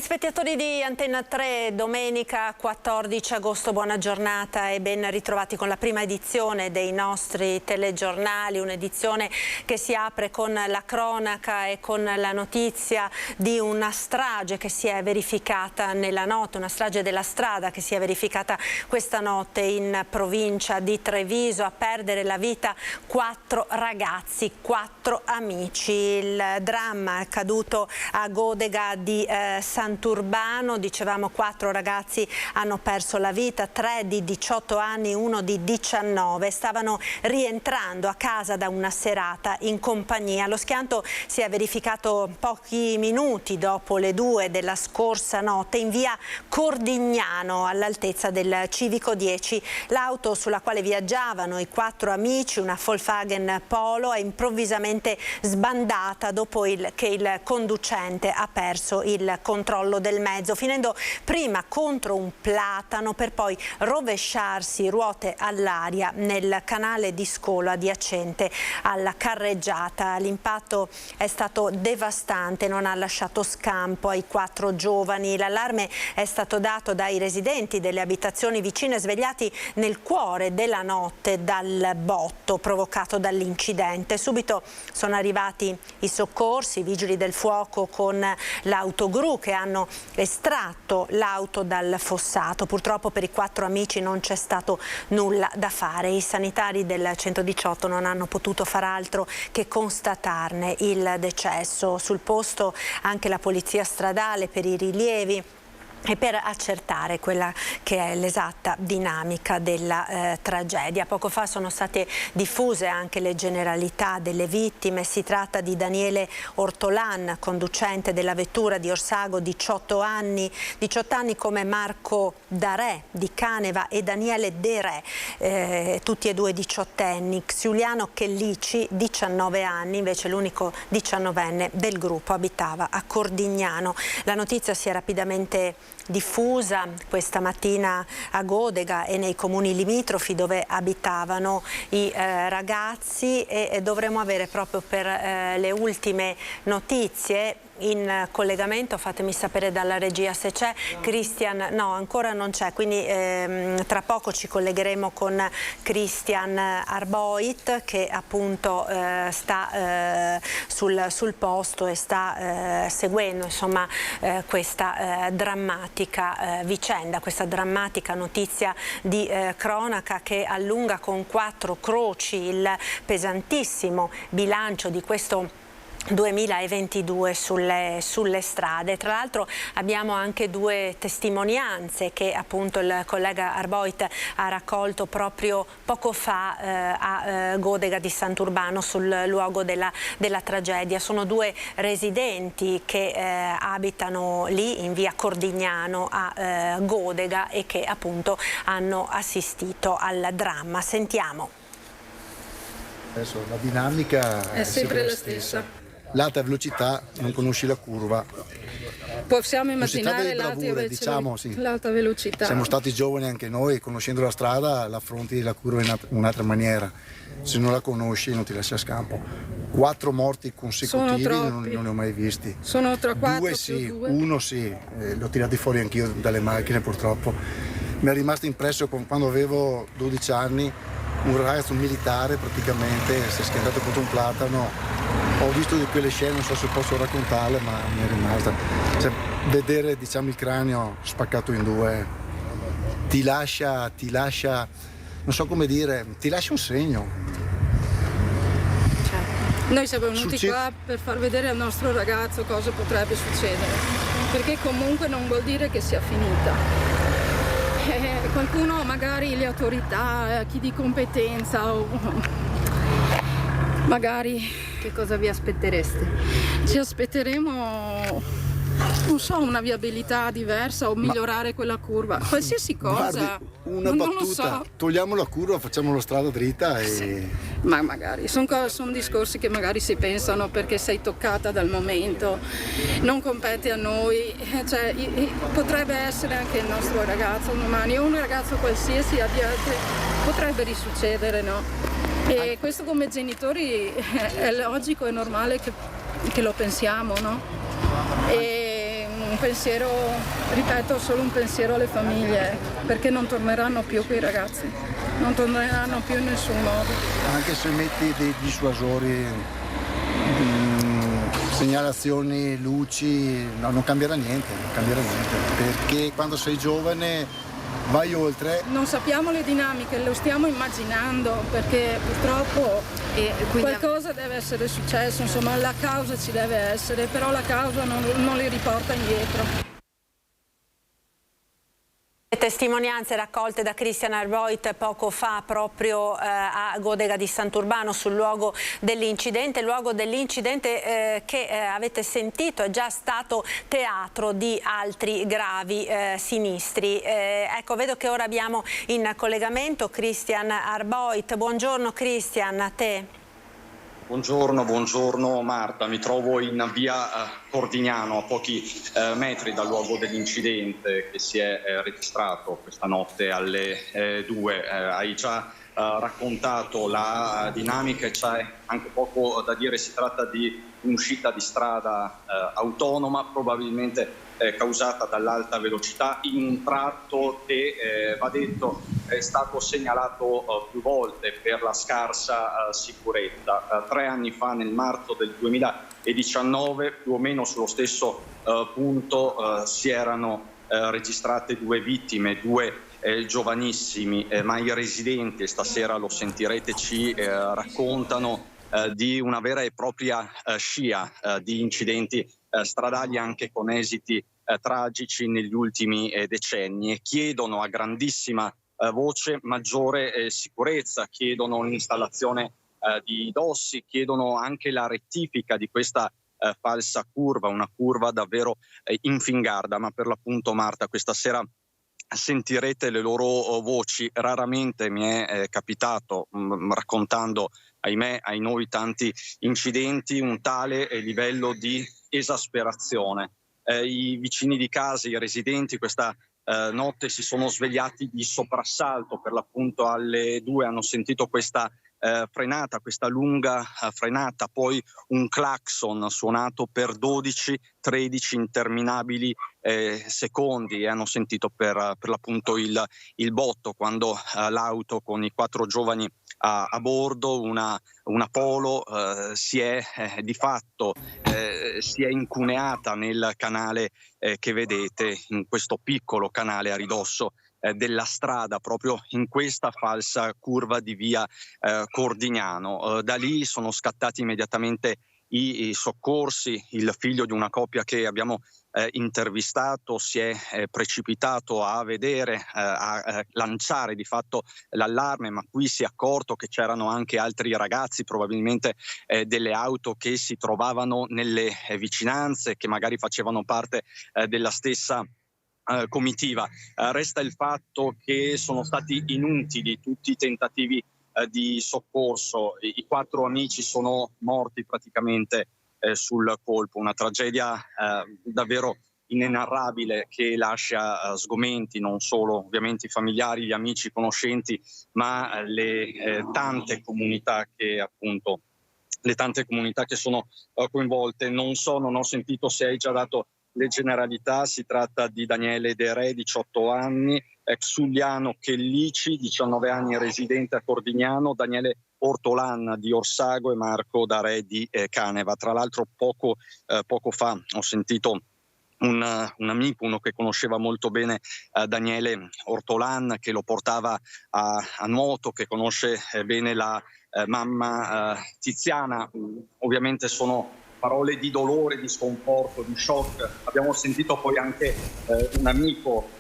Telespettatori di Antenna 3, domenica 14 agosto, buona giornata e ben ritrovati con la prima edizione dei nostri telegiornali, un'edizione che si apre con la cronaca e con la notizia di una strage che si è verificata nella notte, una strage della strada che si è verificata questa notte in provincia di Treviso. A perdere la vita 4 ragazzi, 4 amici. Il dramma è accaduto a Godega di Sant'Urbano, dicevamo 4 ragazzi hanno perso la vita, 3 di 18 anni, 1 di 19. Stavano rientrando a casa da una serata in compagnia. Lo schianto si è verificato pochi minuti dopo le 2 della scorsa notte in via Cordignano, all'altezza del Civico 10. L'auto sulla quale viaggiavano i 4 amici, una Volkswagen Polo, è improvvisamente sbandata dopo che il conducente ha perso il controllo del mezzo, finendo prima contro un platano per poi rovesciarsi ruote all'aria nel canale di scolo adiacente alla carreggiata. L'impatto è stato devastante, non ha lasciato scampo ai 4 giovani. L'allarme è stato dato dai residenti delle abitazioni vicine, svegliati nel cuore della notte dal botto provocato dall'incidente. Subito sono arrivati i soccorsi, i vigili del fuoco con l'autogru che hanno estratto l'auto dal fossato. Purtroppo per i 4 amici non c'è stato nulla da fare. I sanitari del 118 non hanno potuto far altro che constatarne il decesso. Sul posto anche la polizia stradale per i rilievi e per accertare quella che è l'esatta dinamica della tragedia. Poco fa sono state diffuse anche le generalità delle vittime. Si tratta di Daniele Ortolan, conducente della vettura di Orsago, 18 anni come Marco Darè di Caneva e Daniele De Re, tutti e due 18enni. Xiuliano Chellici, 19 anni, invece l'unico 19enne del gruppo, abitava a Cordignano. La notizia si è rapidamente diffusa questa mattina a Godega e nei comuni limitrofi dove abitavano i ragazzi, e dovremo avere proprio per le ultime notizie in collegamento, fatemi sapere dalla regia se c'è, Christian. No, ancora non c'è, quindi tra poco ci collegheremo con Christian Arboit che appunto sta sul posto e sta seguendo insomma questa drammatica vicenda, questa drammatica notizia di cronaca che allunga con 4 croci il pesantissimo bilancio di questo 2022 sulle strade. Tra l'altro abbiamo anche 2 testimonianze che appunto il collega Arboit ha raccolto proprio poco fa a Godega di Sant'Urbano, sul luogo della tragedia. Sono 2 residenti che abitano lì in via Cordignano a Godega e che appunto hanno assistito al dramma. Sentiamo. Adesso la dinamica è sempre la stessa. L'alta velocità, non conosci la curva. Possiamo immaginare l'alta velocità. Siamo stati giovani anche noi, conoscendo la strada l'affronti la curva in un'altra maniera. Se non la conosci non ti lascia scampo. 4 morti consecutivi non ne ho mai visti. Sono tra 4 2 sì, 2. 1 sì, l'ho tirati fuori anch'io dalle macchine purtroppo. Mi è rimasto impresso quando avevo 12 anni, un ragazzo militare praticamente si è schiantato contro un platano. Ho visto di quelle scene, non so se posso raccontarle, ma mi è rimasta. Cioè, vedere diciamo il cranio spaccato in 2 ti lascia, non so come dire, ti lascia un segno. Noi siamo venuti qua per far vedere al nostro ragazzo cosa potrebbe succedere, perché comunque non vuol dire che sia finita. Qualcuno, magari le autorità, chi di competenza o magari... Che cosa vi aspettereste? Ci aspetteremo, non so, una viabilità diversa o migliorare quella curva, qualsiasi cosa. Guardi, una non battuta, lo so. Togliamo la curva, facciamo la strada dritta e... Sì. Ma magari, sono discorsi che magari si pensano perché sei toccata dal momento, non compete a noi, cioè, potrebbe essere anche il nostro ragazzo domani, o un ragazzo qualsiasi, potrebbe risuccedere, no? E questo come genitori è logico e normale che lo pensiamo, no? E un pensiero, ripeto, solo un pensiero alle famiglie, perché non torneranno più quei ragazzi, non torneranno più in nessun modo. Anche se metti dei dissuasori, segnalazioni, luci, no, non cambierà niente, perché quando sei giovane vai oltre. Non sappiamo le dinamiche, lo stiamo immaginando, perché purtroppo qualcosa deve essere successo, insomma la causa ci deve essere, però la causa non li riporta indietro. Testimonianze raccolte da Christian Arboit poco fa proprio a Godega di Sant'Urbano sul luogo dell'incidente. Il luogo dell'incidente che avete sentito è già stato teatro di altri gravi sinistri. Ecco, vedo che ora abbiamo in collegamento Christian Arboit. Buongiorno Christian, a te. Buongiorno Marta, mi trovo in via Cordignano, a pochi metri dal luogo dell'incidente che si è registrato questa notte alle 2. Hai già raccontato la dinamica e c'è anche poco da dire, si tratta di un'uscita di strada autonoma, probabilmente causata dall'alta velocità in un tratto che, va detto, è stato segnalato più volte per la scarsa sicurezza. 3 anni fa, nel marzo del 2019, più o meno sullo stesso punto si erano registrate 2 vittime, 2 giovanissimi, ma i residenti, e stasera lo sentirete, ci raccontano di una vera e propria scia di incidenti stradali, anche con esiti tragici negli ultimi decenni, e chiedono a grandissima voce maggiore sicurezza, chiedono l'installazione di dossi, chiedono anche la rettifica di questa falsa curva, una curva davvero infingarda. Ma per l'appunto, Marta, questa sera sentirete le loro voci. Raramente mi è capitato, raccontando, ahimè, ai noi tanti incidenti, un tale livello di esasperazione. I vicini di casa, i residenti, questa notte si sono svegliati di soprassalto, per l'appunto alle 2 hanno sentito questa frenata, questa lunga frenata, poi un clacson suonato per 12-13 interminabili secondi, e hanno sentito per l'appunto il botto quando l'auto con i 4 giovani a bordo, una Polo, si è di fatto si è incuneata nel canale che vedete, in questo piccolo canale a ridosso della strada, proprio in questa falsa curva di via Cordignano. Da lì sono scattati immediatamente i soccorsi. Il figlio di una coppia che abbiamo intervistato si è precipitato a vedere, a lanciare di fatto l'allarme, ma qui si è accorto che c'erano anche altri ragazzi, probabilmente delle auto che si trovavano nelle vicinanze, che magari facevano parte della stessa comitiva. Resta il fatto che sono stati inutili tutti i tentativi di soccorso. I 4 amici sono morti praticamente sul colpo. Una tragedia davvero inenarrabile, che lascia sgomenti non solo ovviamente i familiari, gli amici, i conoscenti, ma le tante comunità che appunto sono coinvolte. Non ho sentito se hai già dato le generalità. Si tratta di Daniele De Re, 18 anni, ex Giuliano Chellici, 19 anni, residente a Cordignano, Daniele Ortolan di Orsago e Marco Da Re di Caneva. Tra l'altro poco fa ho sentito un amico, uno che conosceva molto bene Daniele Ortolan, che lo portava a nuoto, che conosce bene la mamma Tiziana. Ovviamente sono parole di dolore, di sconforto, di shock. Abbiamo sentito poi anche un amico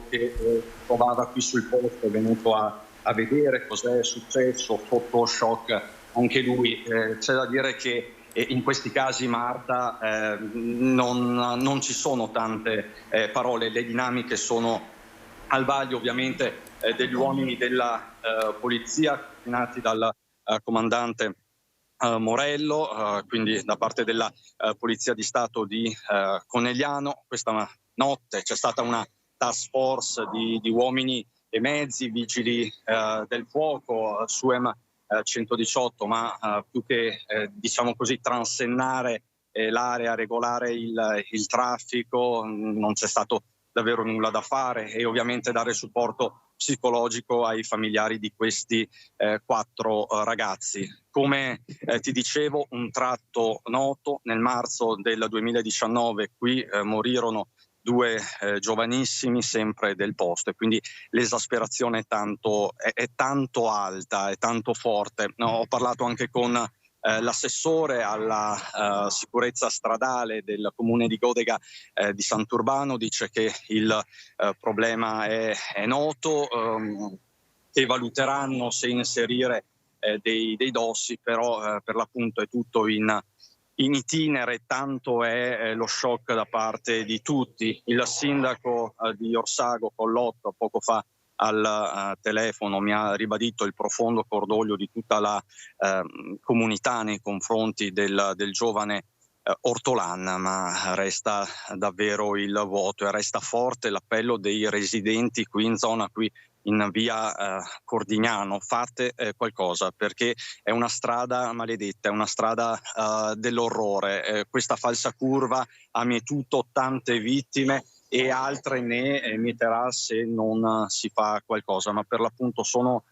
che trovava qui sul posto, è venuto a vedere cos'è successo, sotto shock anche lui. C'è da dire che in questi casi, Marta, non ci sono tante parole, le dinamiche sono al vaglio ovviamente degli uomini della polizia, coordinati dal comandante Morello, quindi da parte della Polizia di Stato di Conegliano. Questa notte c'è stata una task force di uomini e mezzi, vigili del fuoco, SUEM 118, ma più che diciamo così transennare l'area, regolare il traffico, non c'è stato davvero nulla da fare, e ovviamente dare supporto psicologico ai familiari di questi 4 ragazzi. Come ti dicevo, un tratto noto: nel marzo del 2019 qui morirono 2 giovanissimi, sempre del posto, e quindi l'esasperazione è tanto alta, è tanto forte. No, ho parlato anche con l'assessore alla sicurezza stradale del comune di Godega di Sant'Urbano. Dice che il problema è noto, che valuteranno se inserire dei dossi, però per l'appunto è tutto in itinere, tanto è lo shock da parte di tutti. Il sindaco di Orsago, Collotto, poco fa al telefono mi ha ribadito il profondo cordoglio di tutta la comunità nei confronti del giovane Ortolan, ma resta davvero il vuoto e resta forte l'appello dei residenti qui in zona, qui in via Cordignano: fate qualcosa, perché è una strada maledetta, è una strada dell'orrore. Questa falsa curva ha mietuto tante vittime e altre ne mieterà se non si fa qualcosa, ma per l'appunto sono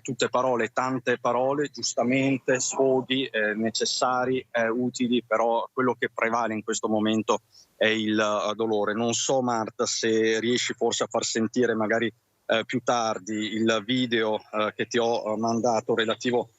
tutte parole, tante parole, giustamente sfoghi necessari, utili, però quello che prevale in questo momento è il dolore. Non so, Marta, se riesci forse a far sentire magari più tardi il video che ti ho mandato relativo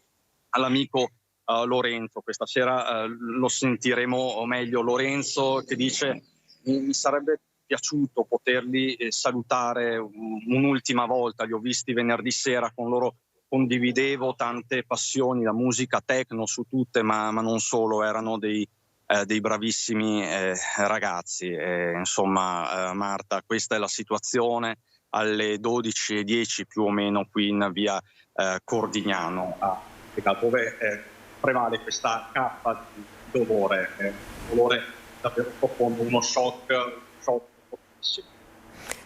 all'amico Lorenzo. Questa sera lo sentiremo meglio. Lorenzo che dice: mi sarebbe piaciuto poterli salutare un'ultima volta, li ho visti venerdì sera, con loro condividevo tante passioni, la musica techno su tutte, ma non solo, erano dei bravissimi ragazzi. Insomma, Marta, questa è la situazione alle 12:10 più o meno qui in via Cordignano, dove prevale questa cappa di dolore, davvero profondo, uno shock fortissimo.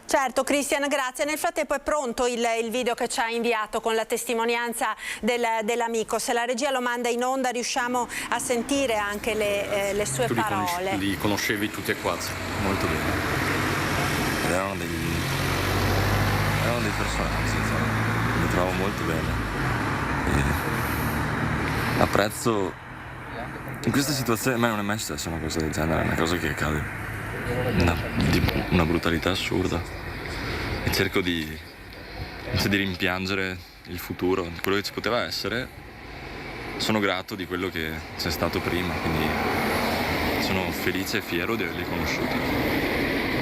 Certo, Cristian, grazie. Nel frattempo è pronto il video che ci ha inviato con la testimonianza dell'amico. Se la regia lo manda in onda riusciamo a sentire anche le sue parole. Li conoscevi tutti e 4 molto bene. Ed erano dei personaggi, li trovo molto bene. E apprezzo. In questa situazione a me non è mai successa una cosa del genere, è una cosa che accade. Una brutalità assurda, e cerco di rimpiangere il futuro, quello che ci poteva essere. Sono grato di quello che c'è stato prima, quindi sono felice e fiero di averli conosciuti.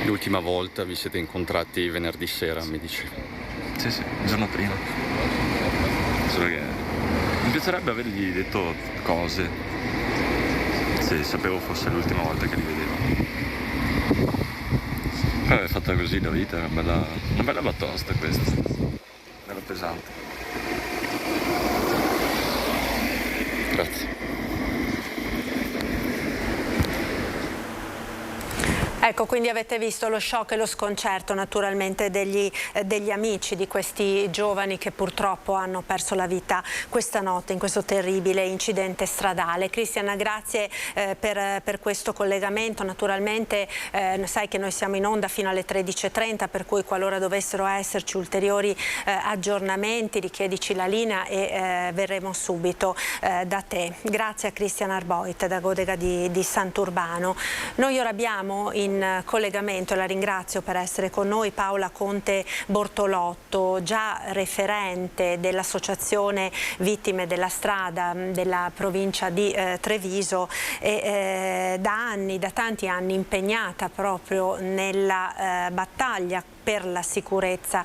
L'ultima volta vi siete incontrati venerdì sera, mi dici? Sì, il giorno prima. Solo che mi piacerebbe avergli detto cose, se sapevo fosse l'ultima volta che li vedevo. È fatta così la vita, è una bella batosta questa, bella pesante. Grazie. Ecco, quindi avete visto lo shock e lo sconcerto naturalmente degli amici di questi giovani che purtroppo hanno perso la vita questa notte in questo terribile incidente stradale. Cristian, grazie per questo collegamento. Naturalmente sai che noi siamo in onda fino alle 13:30, per cui qualora dovessero esserci ulteriori aggiornamenti richiedici la linea e verremo subito da te. Grazie a Cristian Arboit da Godega di Sant'Urbano. Noi ora abbiamo in collegamento, la ringrazio per essere con noi, Paola Conte Bortolotto, già referente dell'associazione Vittime della Strada della provincia di Treviso e da tanti anni impegnata proprio nella battaglia per la sicurezza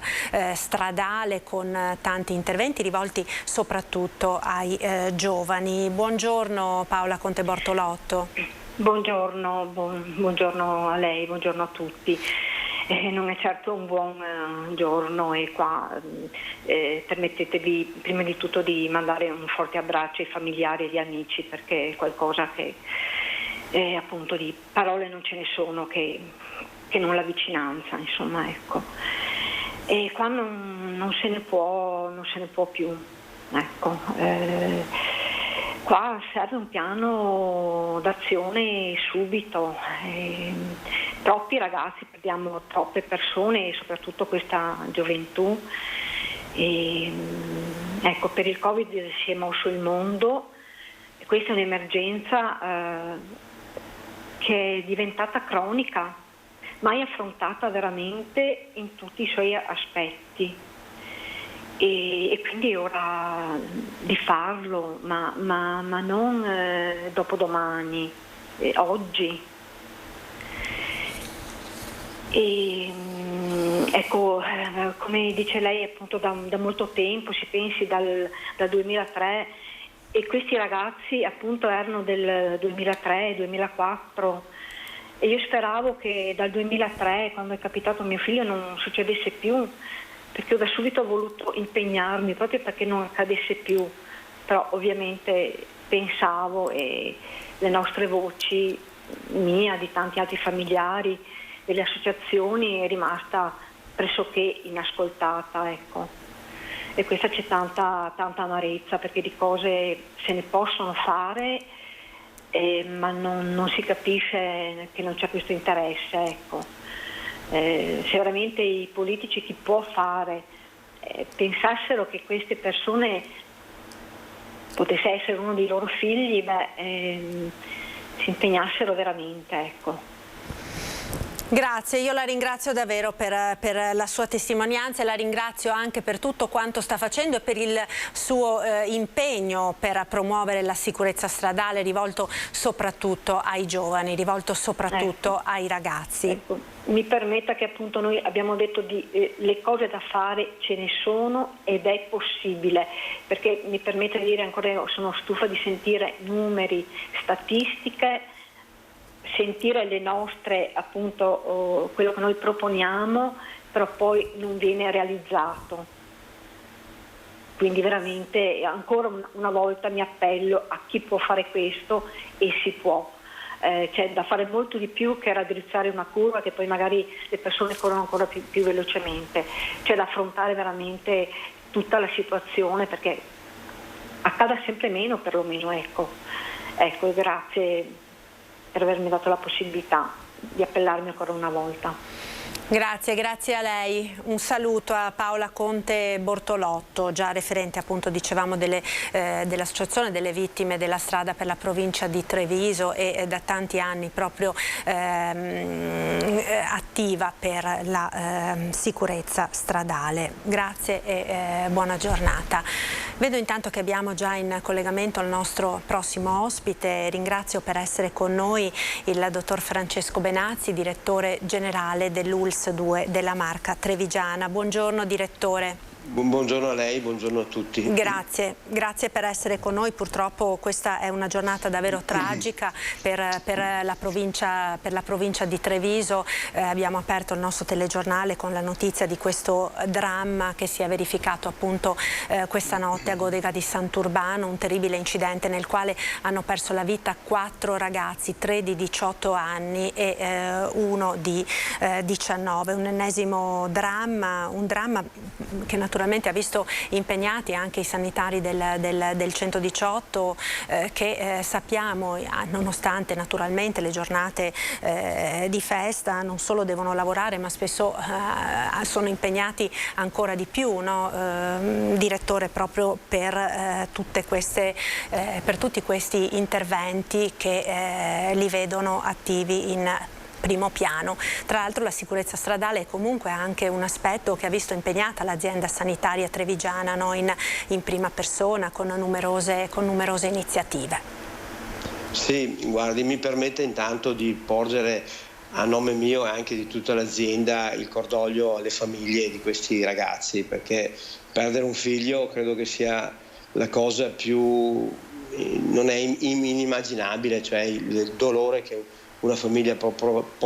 stradale, con tanti interventi rivolti soprattutto ai giovani. Buongiorno Paola Conte Bortolotto. Buongiorno a lei, buongiorno a tutti. Non è certo un buon giorno e qua permettetevi prima di tutto di mandare un forte abbraccio ai familiari e agli amici, perché è qualcosa che appunto di parole non ce ne sono che non la vicinanza, insomma, ecco. E qua non se ne può più, ecco. Qua serve un piano d'azione subito. Troppi ragazzi, perdiamo troppe persone e soprattutto questa gioventù. Ecco, per il Covid si è mosso il mondo e questa è un'emergenza che è diventata cronica, mai affrontata veramente in tutti i suoi aspetti. E quindi è ora di farlo, ma non dopodomani, oggi. Ecco, come dice lei, appunto da molto tempo, si pensi dal 2003, e questi ragazzi appunto erano del 2003-2004 e io speravo che dal 2003, quando è capitato a mio figlio, non succedesse più, perché io da subito ho voluto impegnarmi proprio perché non accadesse più, però ovviamente pensavo, e le nostre voci, mia, di tanti altri familiari, delle associazioni, è rimasta pressoché inascoltata, ecco. E questa c'è tanta amarezza, perché di cose se ne possono fare, ma non si capisce che non c'è questo interesse, ecco. Se veramente i politici, chi può fare, pensassero che queste persone potesse essere uno dei loro figli, si impegnassero veramente, ecco. Grazie, io la ringrazio davvero per la sua testimonianza e la ringrazio anche per tutto quanto sta facendo e per il suo impegno per promuovere la sicurezza stradale, rivolto soprattutto ai giovani, rivolto soprattutto ai ragazzi. Ecco, mi permetta che appunto noi abbiamo detto le cose da fare ce ne sono ed è possibile, perché mi permette di dire ancora, sono stufa di sentire numeri, statistiche, sentire le nostre, appunto, quello che noi proponiamo, però poi non viene realizzato. Quindi veramente ancora una volta mi appello a chi può fare questo, e si può. C'è da fare molto di più che raddrizzare una curva che poi magari le persone corrono ancora più velocemente. C'è da affrontare veramente tutta la situazione perché accada sempre meno, perlomeno, ecco, grazie per avermi dato la possibilità di appellarmi ancora una volta. Grazie a lei. Un saluto a Paola Conte Bortolotto, già referente, appunto, dicevamo, dell'Associazione delle Vittime della Strada per la provincia di Treviso e da tanti anni proprio attiva per la sicurezza stradale. Grazie e buona giornata. Vedo intanto che abbiamo già in collegamento il nostro prossimo ospite. Ringrazio per essere con noi il dottor Francesco Benazzi, direttore generale dell'ULSS 2 della Marca Trevigiana. Buongiorno direttore. Buongiorno a lei, buongiorno a tutti. Grazie per essere con noi. Purtroppo questa è una giornata davvero tragica per la provincia di Treviso. Abbiamo aperto il nostro telegiornale con la notizia di questo dramma che si è verificato appunto questa notte a Godega di Sant'Urbano, un terribile incidente nel quale hanno perso la vita 4 ragazzi, 3 di 18 anni e 1 di 19. Un ennesimo dramma, un dramma che naturalmente ha visto impegnati anche i sanitari del 118 che sappiamo, nonostante naturalmente le giornate di festa, non solo devono lavorare ma spesso sono impegnati ancora di più, no? Direttore, proprio per tutti questi interventi che li vedono attivi in primo piano. Tra l'altro la sicurezza stradale è comunque anche un aspetto che ha visto impegnata l'azienda sanitaria trevigiana, no? in prima persona, con numerose iniziative. Sì, guardi, mi permette intanto di porgere a nome mio e anche di tutta l'azienda il cordoglio alle famiglie di questi ragazzi, perché perdere un figlio credo che sia la cosa più non è inimmaginabile, cioè il dolore che una famiglia può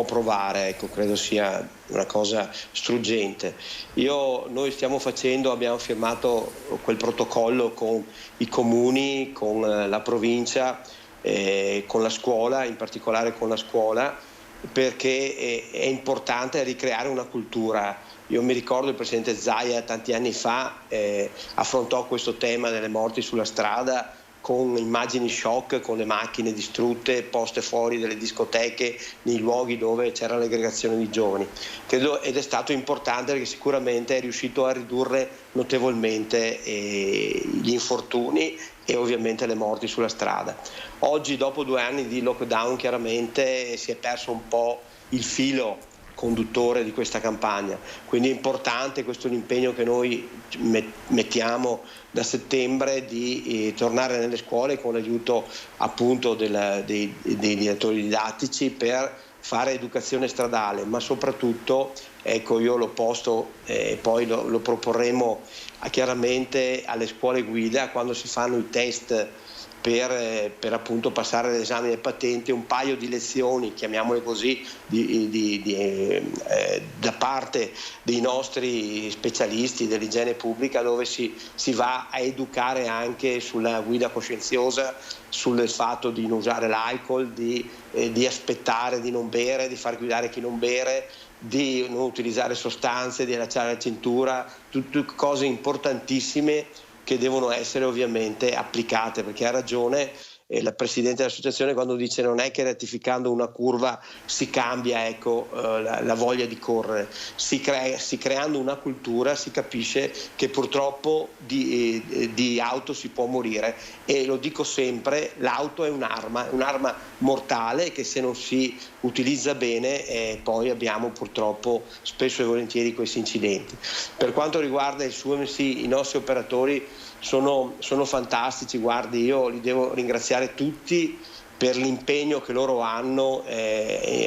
provare, ecco, credo sia una cosa struggente. Noi abbiamo firmato quel protocollo con i comuni, con la provincia, con la scuola, in particolare con la scuola, perché è importante ricreare una cultura. Io mi ricordo il presidente Zaia tanti anni fa affrontò questo tema delle morti sulla strada con immagini shock, con le macchine distrutte poste fuori dalle discoteche, nei luoghi dove c'era l'aggregazione di giovani. Credo, ed è stato importante perché sicuramente è riuscito a ridurre notevolmente gli infortuni e ovviamente le morti sulla strada. Oggi, dopo 2 anni di lockdown, chiaramente si è perso un po' il filo conduttore di questa campagna, quindi è importante, questo è un impegno che noi mettiamo da settembre, di tornare nelle scuole con l'aiuto appunto dei direttori didattici per fare educazione stradale, ma soprattutto, ecco, io l'ho posto e poi lo proporremo chiaramente alle scuole guida quando si fanno i test per appunto passare l'esame delle patenti, un paio di lezioni, chiamiamole così, da parte dei nostri specialisti dell'igiene pubblica, dove si va a educare anche sulla guida coscienziosa, sul fatto di non usare l'alcol, di aspettare, di non bere, di far guidare chi non bere, di non utilizzare sostanze, di allacciare la cintura, tutte cose importantissime che devono essere ovviamente applicate, perché ha ragione la Presidente dell'Associazione quando dice non è che ratificando una curva si cambia, ecco, la voglia di correre, creando una cultura si capisce che purtroppo di auto si può morire, e lo dico sempre, l'auto è un'arma mortale che se non si utilizza bene poi abbiamo purtroppo spesso e volentieri questi incidenti. Per quanto riguarda il SUMC, i nostri operatori sono fantastici, guardi, io li devo ringraziare tutti per l'impegno che loro hanno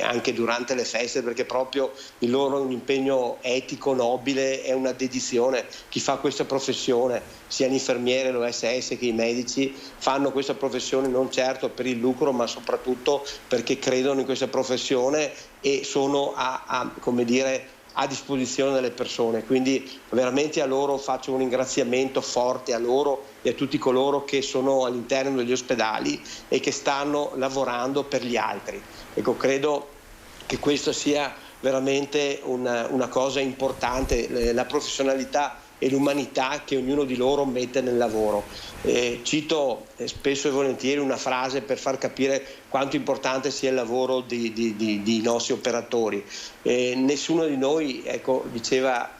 anche durante le feste, perché proprio il loro è un impegno etico, nobile, è una dedizione. Chi fa questa professione, sia l'infermiere, l'OSS che i medici, fanno questa professione non certo per il lucro, ma soprattutto perché credono in questa professione e sono a disposizione delle persone, quindi veramente a loro faccio un ringraziamento forte, a loro e a tutti coloro che sono all'interno degli ospedali e che stanno lavorando per gli altri. Ecco, credo che questo sia veramente una cosa importante, la professionalità e l'umanità che ognuno di loro mette nel lavoro. Cito spesso e volentieri una frase per far capire quanto importante sia il lavoro di nostri operatori. Nessuno di noi, ecco, diceva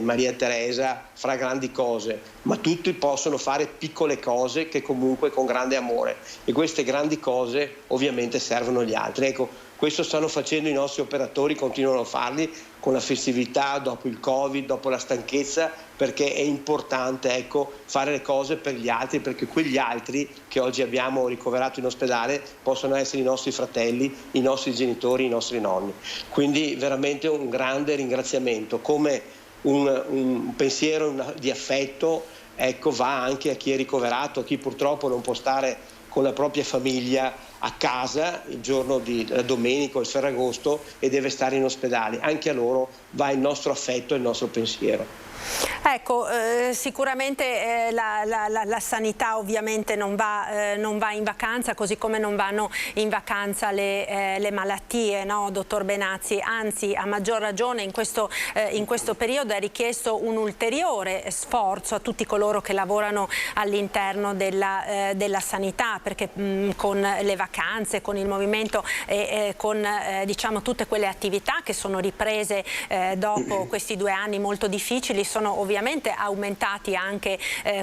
Maria Teresa, fa grandi cose, ma tutti possono fare piccole cose che comunque con grande amore, e queste grandi cose ovviamente servono agli altri. Ecco, questo stanno facendo i nostri operatori, continuano a farli con la festività, dopo il Covid, dopo la stanchezza, perché è importante, ecco, fare le cose per gli altri, perché quegli altri che oggi abbiamo ricoverato in ospedale possono essere i nostri fratelli, i nostri genitori, i nostri nonni. Quindi veramente un grande ringraziamento, come un pensiero di affetto, ecco, va anche a chi è ricoverato, a chi purtroppo non può stare con la propria famiglia a casa il giorno di domenica o il Ferragosto e deve stare in ospedale. Anche a loro va il nostro affetto e il nostro pensiero. Ecco, sicuramente la sanità ovviamente non va in vacanza, così come non vanno in vacanza le malattie, no, dottor Benazzi? Anzi, a maggior ragione in questo periodo è richiesto un ulteriore sforzo a tutti coloro che lavorano all'interno della sanità, perché con le vacanze, con il movimento e con diciamo tutte quelle attività che sono riprese dopo questi 2 anni molto difficili, sono ovviamente aumentati anche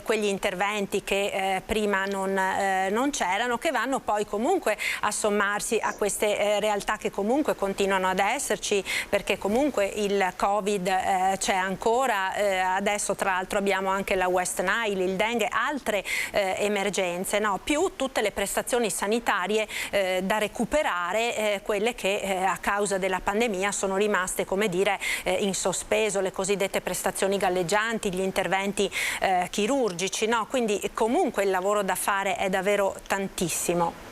quegli interventi che prima non c'erano, che vanno poi comunque a sommarsi a queste realtà che comunque continuano ad esserci, perché comunque il Covid c'è ancora, adesso tra l'altro abbiamo anche la West Nile, il dengue, altre emergenze, no? Più tutte le prestazioni sanitarie da recuperare, quelle che a causa della pandemia sono rimaste, come dire, in sospeso, le cosiddette prestazioni galleggianti, gli interventi chirurgici, no? Quindi comunque il lavoro da fare è davvero tantissimo.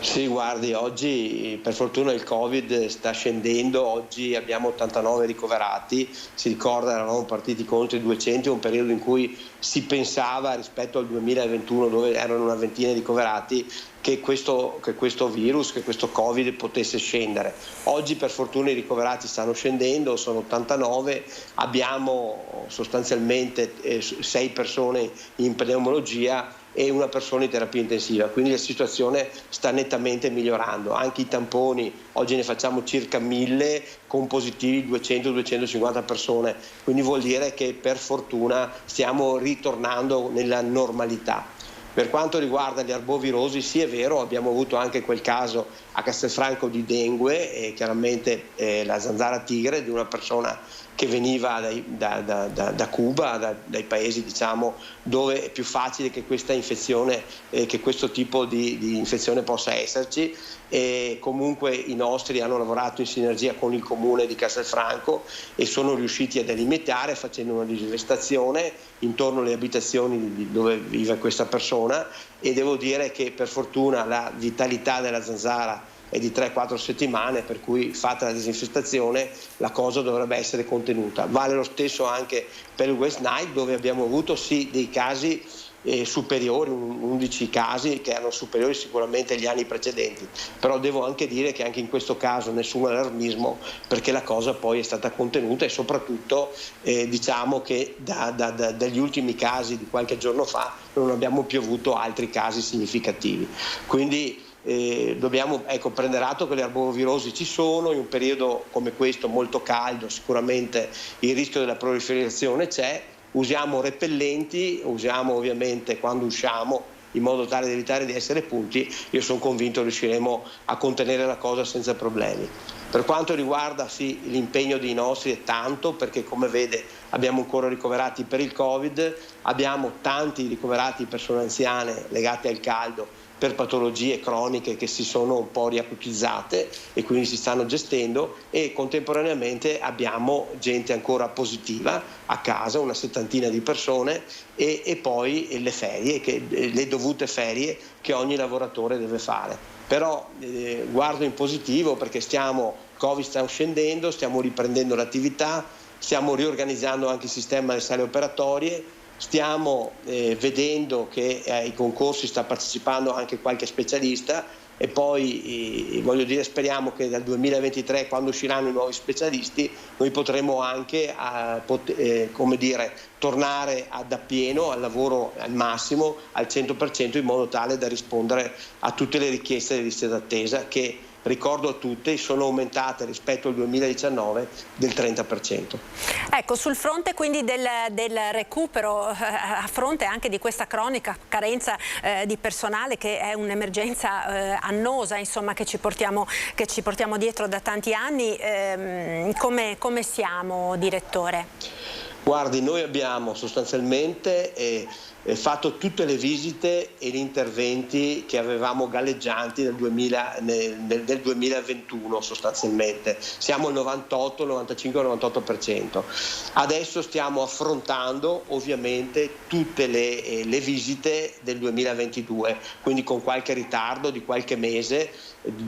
Sì, guardi, oggi per fortuna il Covid sta scendendo, oggi abbiamo 89 ricoverati, si ricorda eravamo partiti con oltre 200, un periodo in cui si pensava rispetto al 2021 dove erano una ventina di ricoverati che questo virus, che questo Covid potesse scendere. Oggi per fortuna i ricoverati stanno scendendo, sono 89, abbiamo sostanzialmente 6 persone in pneumologia e una persona in terapia intensiva, quindi la situazione sta nettamente migliorando. Anche i tamponi, oggi ne facciamo circa 1000 con positivi 200-250 persone, quindi vuol dire che per fortuna stiamo ritornando nella normalità. Per quanto riguarda gli arbovirosi, sì, è vero, abbiamo avuto anche quel caso a Castelfranco di dengue e chiaramente la zanzara tigre di una persona che veniva da Cuba, dai paesi diciamo dove è più facile che questa infezione, che questo tipo di infezione possa esserci, e comunque i nostri hanno lavorato in sinergia con il comune di Castelfranco e sono riusciti a delimitare facendo una disvestazione intorno alle abitazioni dove vive questa persona, e devo dire che per fortuna la vitalità della zanzara è di 3-4 settimane, per cui fatta la disinfestazione la cosa dovrebbe essere contenuta. Vale lo stesso anche per il West Nile, dove abbiamo avuto sì dei casi superiori, 11 casi che erano superiori sicuramente agli anni precedenti, però devo anche dire che anche in questo caso nessun allarmismo, perché la cosa poi è stata contenuta, e soprattutto diciamo che dagli ultimi casi di qualche giorno fa non abbiamo più avuto altri casi significativi, quindi dobbiamo prendere atto che le arbovirosi ci sono. In un periodo come questo molto caldo sicuramente il rischio della proliferazione c'è. Usiamo repellenti, usiamo ovviamente quando usciamo in modo tale da evitare di essere punti. Io sono convinto riusciremo a contenere la cosa senza problemi. Per quanto riguarda sì, l'impegno dei nostri è tanto, perché come vede abbiamo ancora ricoverati per il Covid, abbiamo tanti ricoverati persone anziane legate al caldo per patologie croniche che si sono un po' riacutizzate e quindi si stanno gestendo, e contemporaneamente abbiamo gente ancora positiva a casa, una 70 di persone, e poi le ferie, le dovute ferie che ogni lavoratore deve fare. Però guardo in positivo, perché Covid sta scendendo, stiamo riprendendo l'attività, stiamo riorganizzando anche il sistema delle sale operatorie, stiamo vedendo che ai concorsi sta partecipando anche qualche specialista, e poi voglio dire, speriamo che dal 2023, quando usciranno i nuovi specialisti, noi potremo anche tornare da pieno al lavoro al massimo, al 100%, in modo tale da rispondere a tutte le richieste delle liste d'attesa, che ricordo a tutte sono aumentate rispetto al 2019 del 30%. Ecco, sul fronte quindi del recupero, a fronte anche di questa cronica carenza di personale, che è un'emergenza annosa, insomma, che ci portiamo dietro da tanti anni, come siamo, direttore? Guardi, noi abbiamo sostanzialmente fatto tutte le visite e gli interventi che avevamo galleggianti nel 2021 sostanzialmente. Siamo al 98, 95, 98%. Adesso stiamo affrontando ovviamente tutte le visite del 2022, quindi con qualche ritardo di qualche mese,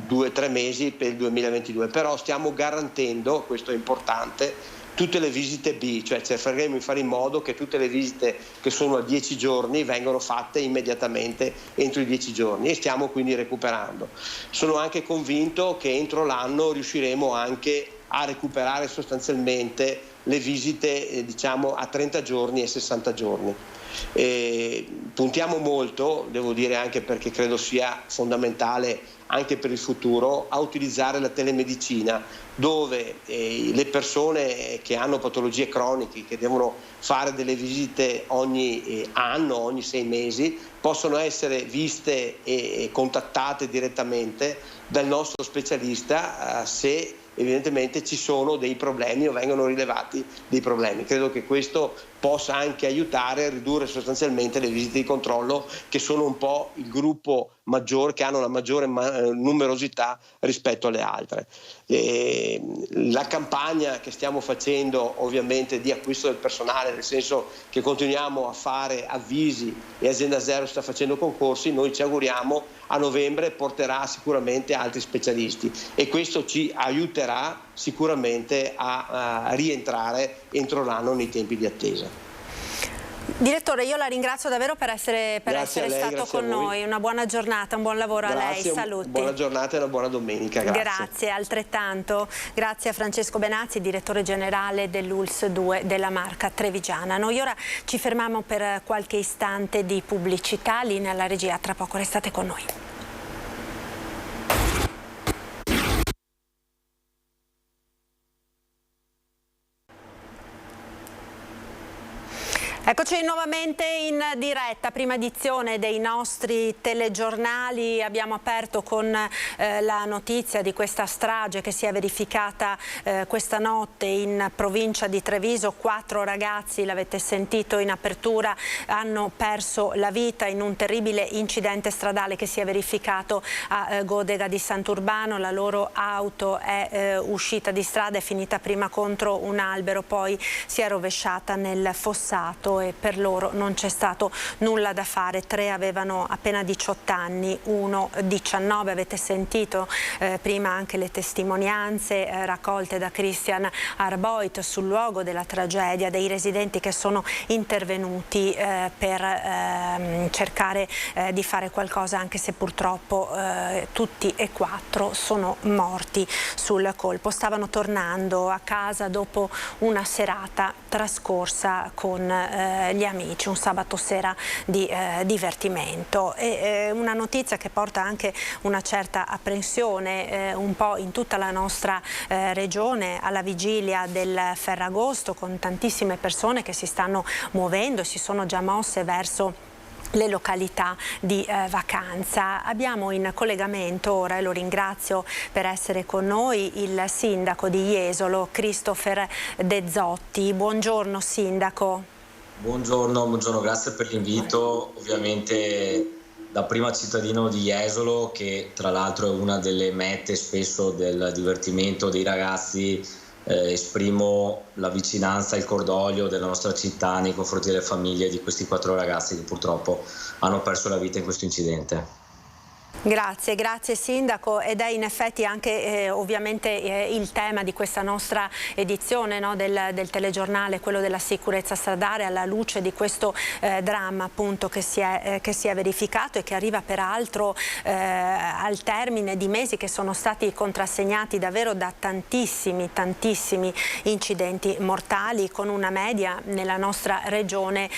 2-3 mesi per il 2022, però stiamo garantendo, questo è importante, tutte le visite B, cioè cercheremo di fare in modo che tutte le visite che sono a 10 giorni vengano fatte immediatamente entro i 10 giorni, e stiamo quindi recuperando. Sono anche convinto che entro l'anno riusciremo anche a recuperare sostanzialmente le visite diciamo a 30 giorni e 60 giorni. Puntiamo molto, devo dire, anche perché credo sia fondamentale anche per il futuro, a utilizzare la telemedicina, dove le persone che hanno patologie croniche, che devono fare delle visite ogni anno, ogni 6 mesi, possono essere viste e contattate direttamente dal nostro specialista se evidentemente ci sono dei problemi o vengono rilevati dei problemi. Credo che questo possa anche aiutare a ridurre sostanzialmente le visite di controllo, che sono un po' il gruppo maggiore, che hanno la maggiore numerosità rispetto alle altre. La campagna che stiamo facendo ovviamente di acquisto del personale, nel senso che continuiamo a fare avvisi e Azienda Zero sta facendo concorsi, noi ci auguriamo a novembre porterà sicuramente altri specialisti, e questo ci aiuterà sicuramente a rientrare entro l'anno nei tempi di attesa. Direttore, io la ringrazio davvero per essere stato con noi. Una buona giornata, un buon lavoro a lei, saluti. Buona giornata e una buona domenica. Grazie, altrettanto. Grazie a Francesco Benazzi, direttore generale dell'ULSS 2 della Marca Trevigiana. Noi ora ci fermiamo per qualche istante di pubblicità, linea alla regia, tra poco restate con noi. Eccoci nuovamente in diretta, prima edizione dei nostri telegiornali. Abbiamo aperto con la notizia di questa strage che si è verificata questa notte in provincia di Treviso. 4 ragazzi, l'avete sentito in apertura, hanno perso la vita in un terribile incidente stradale che si è verificato a Godega di Sant'Urbano. La loro auto è uscita di strada, è finita prima contro un albero, poi si è rovesciata nel fossato e per loro non c'è stato nulla da fare. 3 avevano appena 18 anni, 1 19. Avete sentito prima anche le testimonianze raccolte da Christian Arboit sul luogo della tragedia, dei residenti che sono intervenuti per cercare di fare qualcosa, anche se purtroppo tutti e 4 sono morti sul colpo. Stavano tornando a casa dopo una serata trascorsa con gli amici, un sabato sera di divertimento. E una notizia che porta anche una certa apprensione un po' in tutta la nostra regione alla vigilia del Ferragosto, con tantissime persone che si stanno muovendo e si sono già mosse verso le località di vacanza. Abbiamo in collegamento ora, e lo ringrazio per essere con noi, il sindaco di Jesolo, Christopher De Zotti. Buongiorno sindaco. Buongiorno, grazie per l'invito. Ovviamente da prima cittadino di Jesolo, che tra l'altro è una delle mete spesso del divertimento dei ragazzi, esprimo la vicinanza e il cordoglio della nostra città nei confronti delle famiglie di questi 4 ragazzi che purtroppo hanno perso la vita in questo incidente. Grazie sindaco, ed è in effetti anche ovviamente il tema di questa nostra edizione, no, del telegiornale, quello della sicurezza stradale, alla luce di questo dramma appunto che si è verificato e che arriva peraltro al termine di mesi che sono stati contrassegnati davvero da tantissimi incidenti mortali, con una media nella nostra regione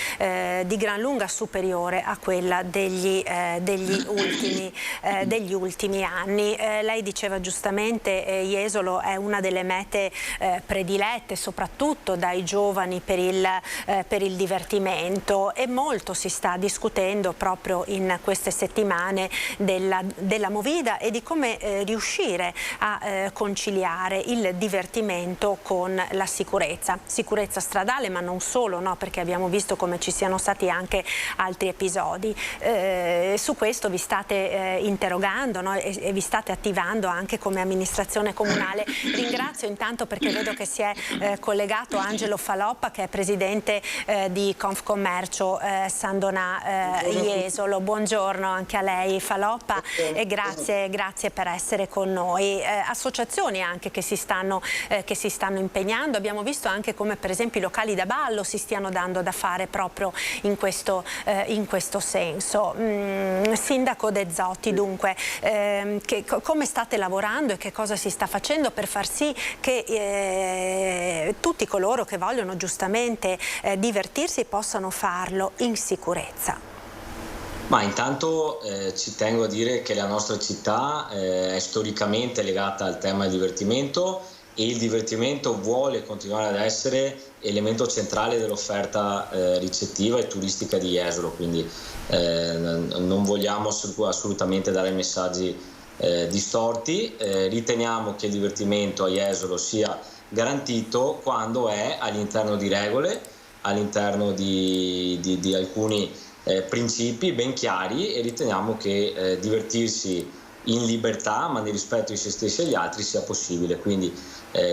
di gran lunga superiore a quella degli ultimi anni. Lei diceva giustamente Jesolo è una delle mete predilette soprattutto dai giovani per il divertimento, e molto si sta discutendo proprio in queste settimane della movida e di come riuscire a conciliare il divertimento con la sicurezza stradale, ma non solo, no? Perché abbiamo visto come ci siano stati anche altri episodi. Su questo vi state interrogando, no? e vi state attivando anche come amministrazione comunale. Ringrazio intanto perché vedo che si è collegato Angelo Faloppa, che è presidente di Confcommercio San Donà Jesolo. Buongiorno anche a lei Faloppa, e grazie per essere con noi. Associazioni anche che si stanno impegnando. Abbiamo visto anche come per esempio i locali da ballo si stiano dando da fare proprio in questo senso. Sindaco De Zotti, dunque, come state lavorando e che cosa si sta facendo per far sì che tutti coloro che vogliono giustamente divertirsi possano farlo in sicurezza? Ma intanto ci tengo a dire che la nostra città è storicamente legata al tema del divertimento, e il divertimento vuole continuare ad essere elemento centrale dell'offerta ricettiva e turistica di Jesolo, quindi non vogliamo assolutamente dare messaggi distorti. Riteniamo che il divertimento a Jesolo sia garantito quando è all'interno di regole, all'interno di alcuni principi ben chiari, e riteniamo che divertirsi in libertà ma nel rispetto di se stessi e agli altri sia possibile. Quindi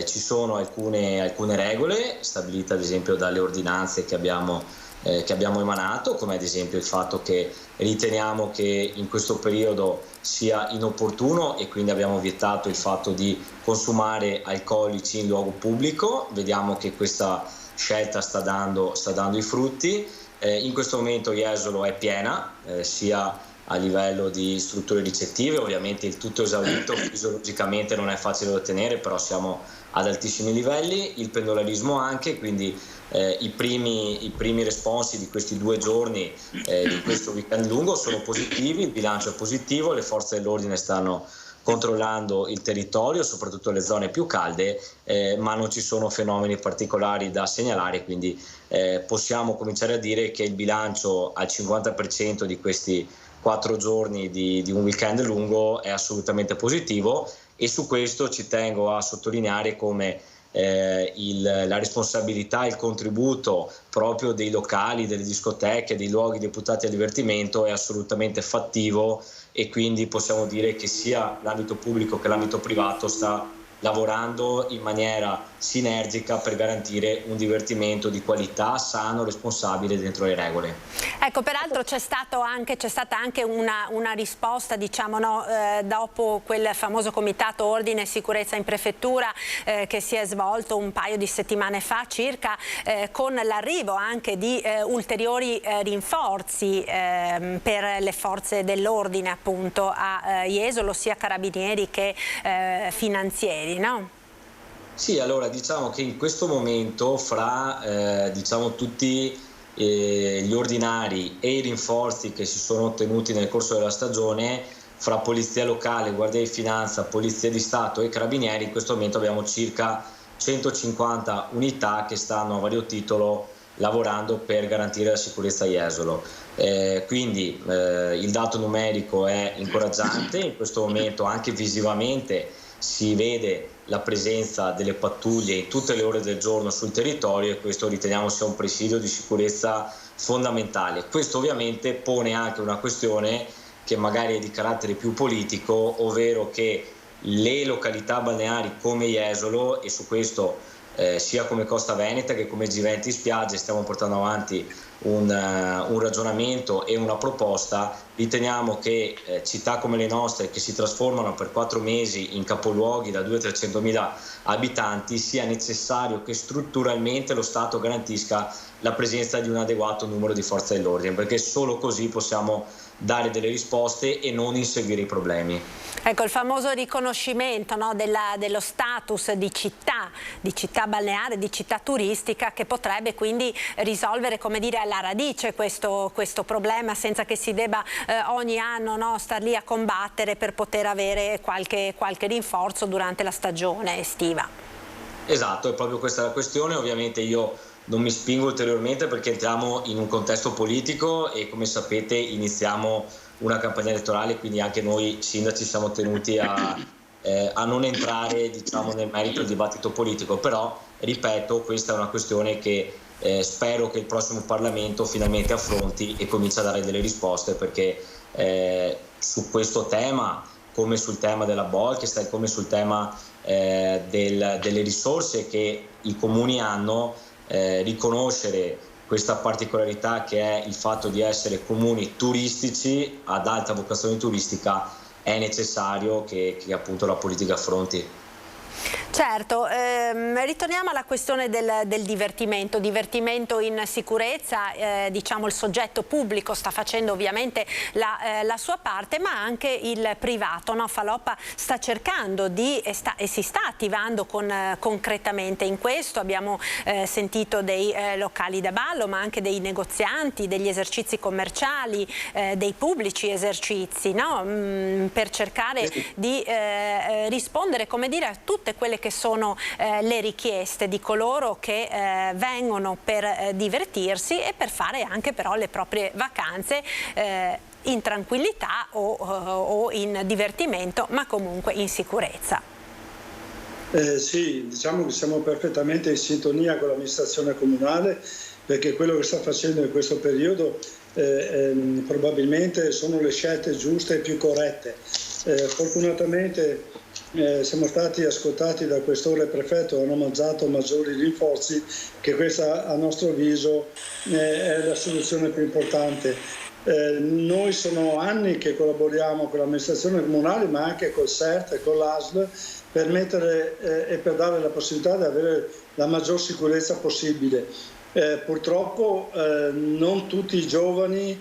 ci sono alcune regole stabilite ad esempio dalle ordinanze che abbiamo emanato, come ad esempio il fatto che riteniamo che in questo periodo sia inopportuno, e quindi abbiamo vietato il fatto di consumare alcolici in luogo pubblico. Vediamo che questa scelta sta dando i frutti. In questo momento Jesolo è piena, sia a livello di strutture ricettive, ovviamente il tutto esaurito fisiologicamente non è facile da ottenere, però siamo ad altissimi livelli, il pendolarismo anche, quindi i primi responsi di questi 2 giorni di questo weekend lungo sono positivi, il bilancio è positivo, le forze dell'ordine stanno controllando il territorio, soprattutto le zone più calde, ma non ci sono fenomeni particolari da segnalare, quindi possiamo cominciare a dire che il bilancio al 50% di questi 4 giorni di un weekend lungo è assolutamente positivo, e su questo ci tengo a sottolineare come la responsabilità e il contributo proprio dei locali, delle discoteche, dei luoghi deputati al divertimento è assolutamente fattivo, e quindi possiamo dire che sia l'ambito pubblico che l'ambito privato sta lavorando in maniera sinergica per garantire un divertimento di qualità, sano, responsabile dentro le regole. Ecco, peraltro c'è stata anche una risposta, diciamo, dopo quel famoso comitato ordine e sicurezza in prefettura che si è svolto un paio di settimane fa circa, con l'arrivo anche di ulteriori rinforzi per le forze dell'ordine appunto a Jesolo, sia carabinieri che finanzieri, no? Sì, allora diciamo che in questo momento fra tutti gli ordinari e i rinforzi che si sono ottenuti nel corso della stagione, fra polizia locale, guardia di finanza, polizia di Stato e carabinieri, in questo momento abbiamo circa 150 unità che stanno a vario titolo lavorando per garantire la sicurezza a Jesolo. Quindi il dato numerico è incoraggiante, in questo momento anche visivamente si vede la presenza delle pattuglie in tutte le ore del giorno sul territorio, e questo riteniamo sia un presidio di sicurezza fondamentale. Questo ovviamente pone anche una questione che magari è di carattere più politico, ovvero che le località balneari come Jesolo, e su questo sia come Costa Veneta che come G20 Spiagge stiamo portando avanti un ragionamento e una proposta, riteniamo che città come le nostre, che si trasformano per 4 mesi in capoluoghi da 200-300.000 abitanti, sia necessario che strutturalmente lo Stato garantisca la presenza di un adeguato numero di forze dell'ordine, perché solo così possiamo dare delle risposte e non inseguire i problemi. Ecco, il famoso riconoscimento, no, dello status di città balneare, di città turistica, che potrebbe quindi risolvere, come dire, alla radice questo problema, senza che si debba ogni anno, no, star lì a combattere per poter avere qualche rinforzo durante la stagione estiva. Esatto, è proprio questa la questione. Ovviamente io non mi spingo ulteriormente perché entriamo in un contesto politico e, come sapete, iniziamo una campagna elettorale, quindi anche noi sindaci siamo tenuti a non entrare, diciamo, nel merito del dibattito politico, però ripeto, questa è una questione che spero che il prossimo Parlamento finalmente affronti e cominci a dare delle risposte, perché su questo tema, come sul tema della Bolkestein, come sul tema delle risorse che i comuni hanno, riconoscere questa particolarità che è il fatto di essere comuni turistici ad alta vocazione turistica è necessario che appunto la politica affronti. Certo, ritorniamo alla questione del divertimento in sicurezza. Diciamo, il soggetto pubblico sta facendo ovviamente la sua parte, ma anche il privato, no? Faloppa sta cercando e si sta attivando concretamente in questo. Abbiamo sentito dei locali da ballo, ma anche dei negozianti, degli esercizi commerciali, dei pubblici esercizi, no? Per cercare di rispondere, come dire, a tutte quelle che sono le richieste di coloro che vengono per divertirsi e per fare anche però le proprie vacanze in tranquillità o in divertimento, ma comunque in sicurezza. Sì, diciamo che siamo perfettamente in sintonia con l'amministrazione comunale, perché quello che sta facendo in questo periodo probabilmente sono le scelte giuste e più corrette. Fortunatamente siamo stati ascoltati da questore e prefetto, hanno mandato maggiori rinforzi, che questa a nostro avviso è la soluzione più importante. Noi sono anni che collaboriamo con l'amministrazione comunale, ma anche col CERT e con l'ASL per mettere e per dare la possibilità di avere la maggior sicurezza possibile. Purtroppo non tutti i giovani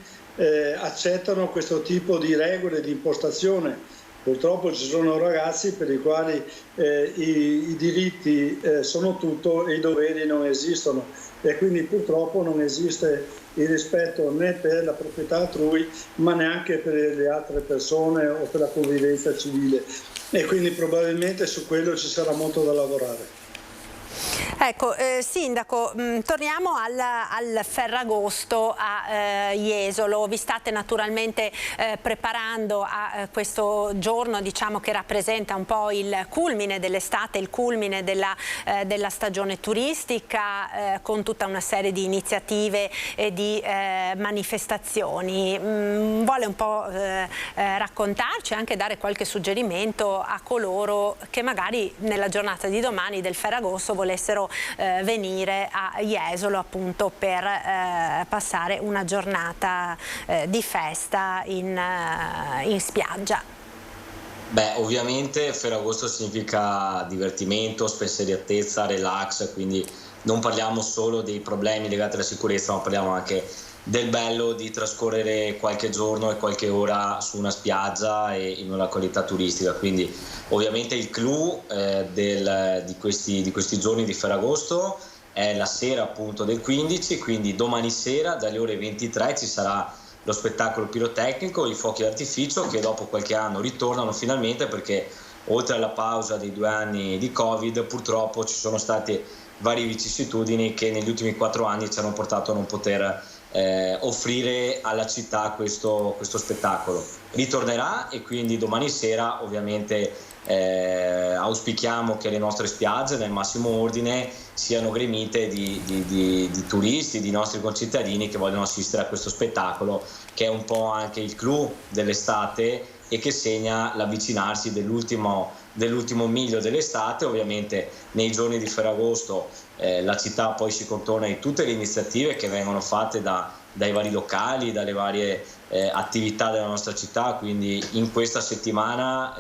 accettano questo tipo di regole, di impostazione. Purtroppo ci sono ragazzi per i quali i diritti sono tutto e i doveri non esistono, e quindi purtroppo non esiste il rispetto né per la proprietà altrui ma neanche per le altre persone o per la convivenza civile, e quindi probabilmente su quello ci sarà molto da lavorare. Ecco, Sindaco, torniamo al Ferragosto a Jesolo. Vi state naturalmente preparando a questo giorno, diciamo, che rappresenta un po' il culmine dell'estate, il culmine della stagione turistica, con tutta una serie di iniziative e di manifestazioni. Vuole un po' raccontarci e anche dare qualche suggerimento a coloro che magari nella giornata di domani del Ferragosto volessero venire a Jesolo appunto per passare una giornata di festa in spiaggia? Beh, ovviamente Ferragosto significa divertimento, spensieratezza, relax, quindi non parliamo solo dei problemi legati alla sicurezza, ma parliamo anche del bello di trascorrere qualche giorno e qualche ora su una spiaggia e in una qualità turistica. Quindi ovviamente il clou di questi giorni di Ferragosto è la sera appunto del 15, quindi domani sera dalle ore 23 ci sarà lo spettacolo pirotecnico, i fuochi d'artificio, che dopo qualche anno ritornano finalmente, perché oltre alla pausa dei 2 anni di Covid purtroppo ci sono state varie vicissitudini che negli ultimi 4 anni ci hanno portato a non poter offrire alla città questo spettacolo. Ritornerà e quindi domani sera ovviamente auspichiamo che le nostre spiagge nel massimo ordine siano gremite di turisti, di nostri concittadini che vogliono assistere a questo spettacolo, che è un po' anche il clou dell'estate e che segna l'avvicinarsi dell'ultimo miglio dell'estate. Ovviamente nei giorni di Ferragosto la città poi si contorna di tutte le iniziative che vengono fatte dai vari locali, dalle varie attività della nostra città, quindi in questa settimana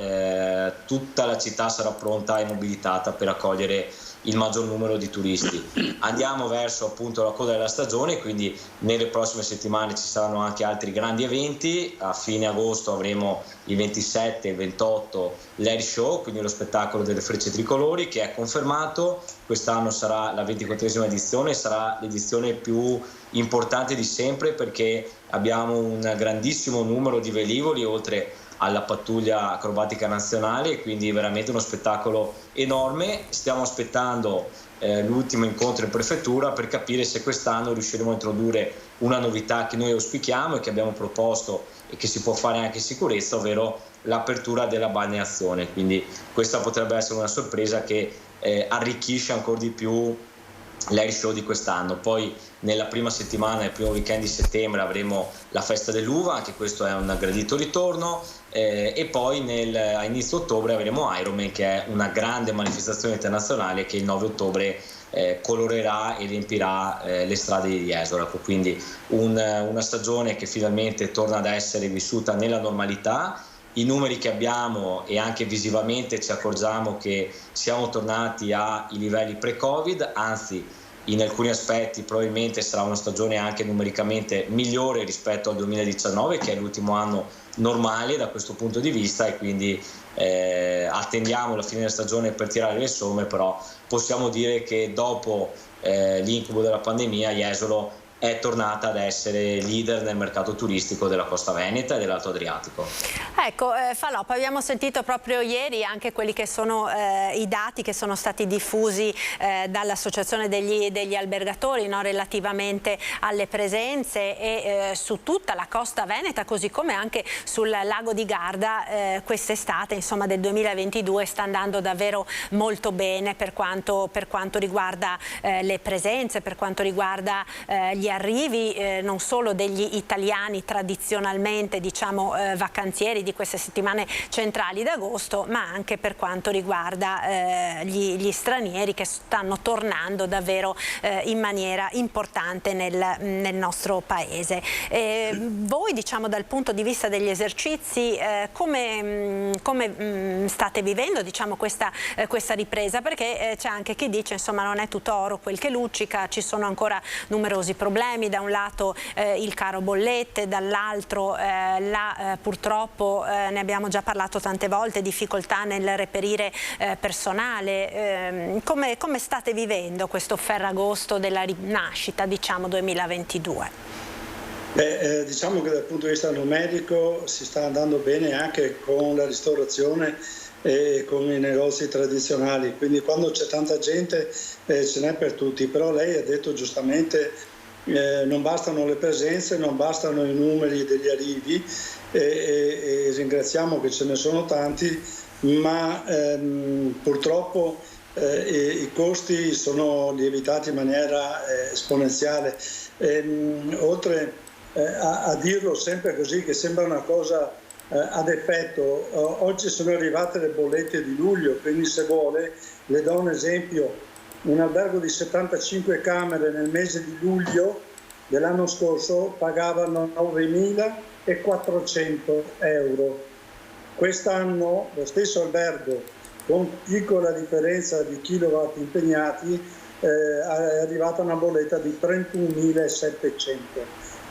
tutta la città sarà pronta e mobilitata per accogliere il maggior numero di turisti. Andiamo verso appunto la coda della stagione, quindi nelle prossime settimane ci saranno anche altri grandi eventi. A fine agosto avremo il 27 e il 28 l'Air Show, quindi lo spettacolo delle frecce tricolori, che è confermato. Quest'anno sarà la 24esima edizione, sarà l'edizione più importante di sempre perché abbiamo un grandissimo numero di velivoli oltre alla pattuglia acrobatica nazionale, quindi veramente uno spettacolo enorme. Stiamo aspettando l'ultimo incontro in prefettura per capire se quest'anno riusciremo a introdurre una novità che noi auspichiamo e che abbiamo proposto e che si può fare anche in sicurezza, ovvero l'apertura della balneazione. Quindi questa potrebbe essere una sorpresa che arricchisce ancora di più l'Air Show di quest'anno. Poi nella prima settimana, nel primo weekend di settembre, avremo la festa dell'uva, anche questo è un gradito ritorno, e poi a inizio ottobre avremo Ironman, che è una grande manifestazione internazionale che il 9 ottobre colorerà e riempirà le strade di Jesolo. Quindi una stagione che finalmente torna ad essere vissuta nella normalità. I numeri che abbiamo e anche visivamente ci accorgiamo che siamo tornati ai livelli pre-Covid, anzi in alcuni aspetti probabilmente sarà una stagione anche numericamente migliore rispetto al 2019, che è l'ultimo anno normale da questo punto di vista, e quindi attendiamo la fine della stagione per tirare le somme, però possiamo dire che dopo l'incubo della pandemia Jesolo è tornata ad essere leader nel mercato turistico della Costa Veneta e dell'Alto Adriatico. Ecco, Falop, abbiamo sentito proprio ieri anche quelli che sono i dati che sono stati diffusi dall'Associazione degli albergatori, no, relativamente alle presenze e su tutta la Costa Veneta, così come anche sul lago di Garda. Quest'estate, insomma, del 2022 sta andando davvero molto bene per quanto riguarda le presenze, per quanto riguarda gli arrivi non solo degli italiani tradizionalmente vacanzieri di queste settimane centrali d'agosto, ma anche per quanto riguarda gli stranieri che stanno tornando davvero in maniera importante nel nostro paese. Voi dal punto di vista degli esercizi come state vivendo questa ripresa? Perché c'è anche chi dice non è tutto oro quel che luccica, ci sono ancora numerosi problemi, da un lato il caro bollette, dall'altro purtroppo ne abbiamo già parlato tante volte, difficoltà nel reperire personale. Come state vivendo questo Ferragosto della rinascita 2022? Diciamo che dal punto di vista numerico si sta andando bene anche con la ristorazione e con i negozi tradizionali, quindi quando c'è tanta gente ce n'è per tutti, però lei ha detto giustamente non bastano le presenze, non bastano i numeri degli arrivi e ringraziamo che ce ne sono tanti, ma purtroppo i costi sono lievitati in maniera esponenziale. Oltre a dirlo sempre così, che sembra una cosa ad effetto, oggi sono arrivate le bollette di luglio, quindi se vuole le do un esempio: un albergo di 75 camere nel mese di luglio dell'anno scorso pagavano 9.400 euro. Quest'anno lo stesso albergo, con piccola differenza di kilowatt impegnati, è arrivata una bolletta di 31.700,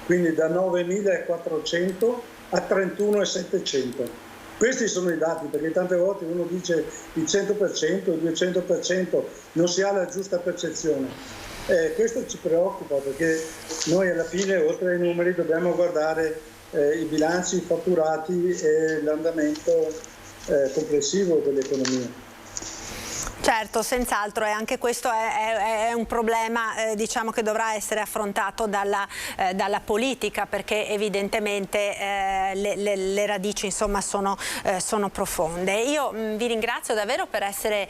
quindi da 9.400 a 31.700. Questi sono i dati, perché tante volte uno dice il 100%, il 200%, non si ha la giusta percezione. Questo ci preoccupa, perché noi alla fine, oltre ai numeri, dobbiamo guardare i bilanci, i fatturati e l'andamento complessivo dell'economia. Certo, senz'altro, e anche questo è un problema che dovrà essere affrontato dalla politica, perché evidentemente le radici sono profonde. Io vi ringrazio davvero per essere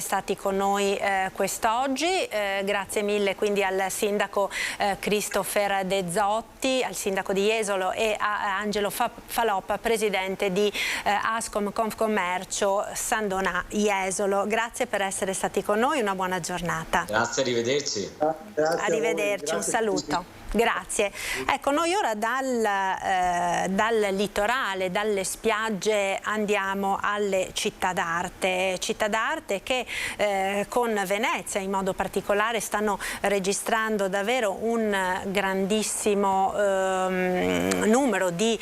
stati con noi quest'oggi, grazie mille quindi al sindaco Christopher De Zotti, al sindaco di Jesolo, e a Angelo Faloppa, presidente di Ascom Confcommercio Sandonà Jesolo. Grazie per essere stati con noi, una buona giornata. Grazie, arrivederci. Arrivederci, un saluto. Grazie. Ecco, noi ora dal litorale, dalle spiagge, andiamo alle città d'arte che con Venezia in modo particolare stanno registrando davvero un grandissimo numero di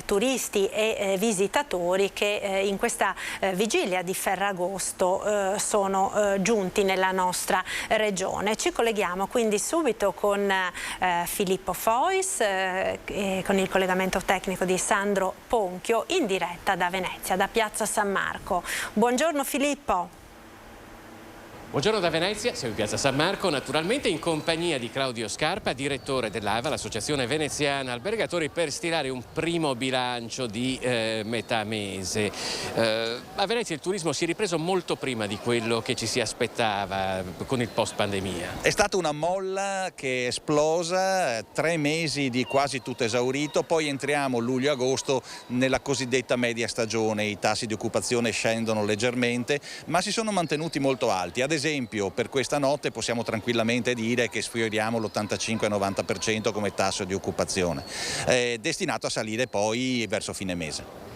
turisti e visitatori che in questa vigilia di Ferragosto sono giunti nella nostra regione. Ci colleghiamo quindi subito con Filippo Fois, con il collegamento tecnico di Sandro Ponchio, in diretta da Venezia, da Piazza San Marco. Buongiorno Filippo. Buongiorno da Venezia, siamo in Piazza San Marco, naturalmente in compagnia di Claudio Scarpa, direttore dell'AVA, l'Associazione Veneziana Albergatori, per stilare un primo bilancio di metà mese. A Venezia il turismo si è ripreso molto prima di quello che ci si aspettava con il post-pandemia. È stata una molla che è esplosa, 3 mesi di quasi tutto esaurito, poi entriamo luglio-agosto nella cosiddetta media stagione, i tassi di occupazione scendono leggermente, ma si sono mantenuti molto alti. Ad esempio, per questa notte possiamo tranquillamente dire che sfioriamo l'85-90% come tasso di occupazione, destinato a salire poi verso fine mese.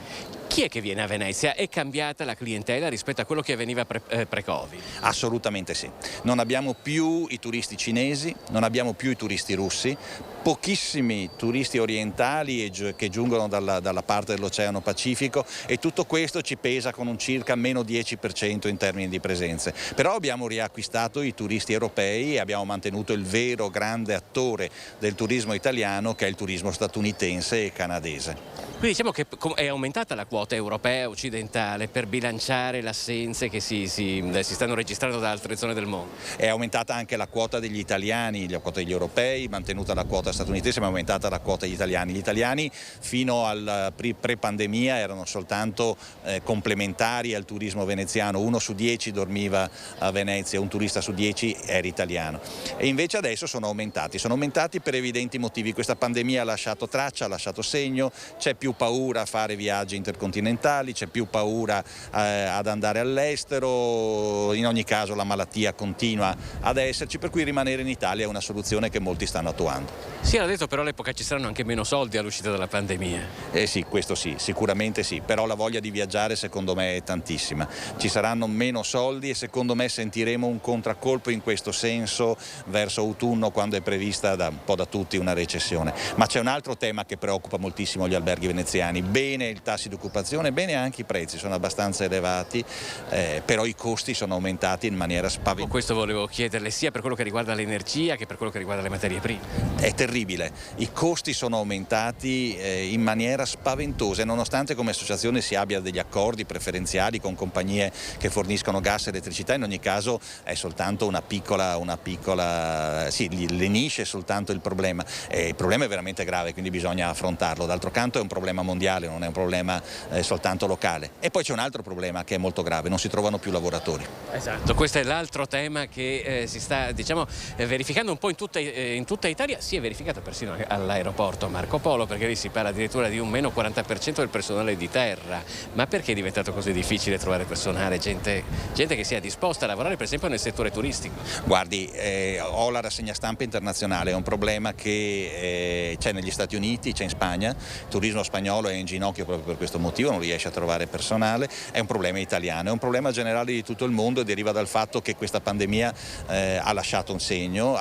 Chi è che viene a Venezia? È cambiata la clientela rispetto a quello che avveniva pre-Covid? Assolutamente sì. Non abbiamo più i turisti cinesi, non abbiamo più i turisti russi, pochissimi turisti orientali che giungono dalla parte dell'Oceano Pacifico, e tutto questo ci pesa con un circa meno 10% in termini di presenze. Però abbiamo riacquistato i turisti europei e abbiamo mantenuto il vero grande attore del turismo italiano, che è il turismo statunitense e canadese. Quindi diciamo che è aumentata la quota quota europea occidentale per bilanciare le assenze che si stanno registrando da altre zone del mondo? È aumentata anche la quota degli italiani, la quota degli europei, mantenuta la quota statunitense, ma è aumentata la quota degli italiani. Gli italiani fino al pre-pandemia erano soltanto complementari al turismo veneziano, 1 su 10 dormiva a Venezia, un turista su 10 era italiano. E invece adesso sono aumentati per evidenti motivi. Questa pandemia ha lasciato traccia, ha lasciato segno, c'è più paura a fare viaggi intercontinentali, c'è più paura ad andare all'estero, in ogni caso la malattia continua ad esserci, per cui rimanere in Italia è una soluzione che molti stanno attuando. Si era detto però all'epoca ci saranno anche meno soldi all'uscita dalla pandemia. Sì, questo sì, sicuramente sì, però la voglia di viaggiare secondo me è tantissima. Ci saranno meno soldi e secondo me sentiremo un contraccolpo in questo senso verso autunno, quando è prevista un po' da tutti una recessione. Ma c'è un altro tema che preoccupa moltissimo gli alberghi veneziani. Bene il tasso di occupazione, bene anche i prezzi, sono abbastanza elevati, però i costi sono aumentati in maniera spaventosa. Questo volevo chiederle, sia per quello che riguarda l'energia che per quello che riguarda le materie prime. È terribile, i costi sono aumentati in maniera spaventosa, e nonostante come associazione si abbia degli accordi preferenziali con compagnie che forniscono gas e elettricità, in ogni caso è soltanto una piccola sì, lenisce soltanto il problema. Il problema è veramente grave, quindi bisogna affrontarlo. D'altro canto è un problema mondiale, non è un problema soltanto locale. E poi c'è un altro problema che è molto grave, non si trovano più lavoratori. Esatto, questo è l'altro tema che si sta verificando un po' in tutta Italia. Si è verificato persino all'aeroporto Marco Polo, perché lì si parla addirittura di un meno 40% del personale di terra. Ma perché è diventato così difficile trovare personale, gente che sia disposta a lavorare per esempio nel settore turistico? Guardi, ho la rassegna stampa internazionale, è un problema che c'è negli Stati Uniti, c'è in Spagna, il turismo spagnolo è in ginocchio proprio per questo motivo, non riesce a trovare personale, è un problema italiano, è un problema generale di tutto il mondo e deriva dal fatto che questa pandemia ha lasciato il segno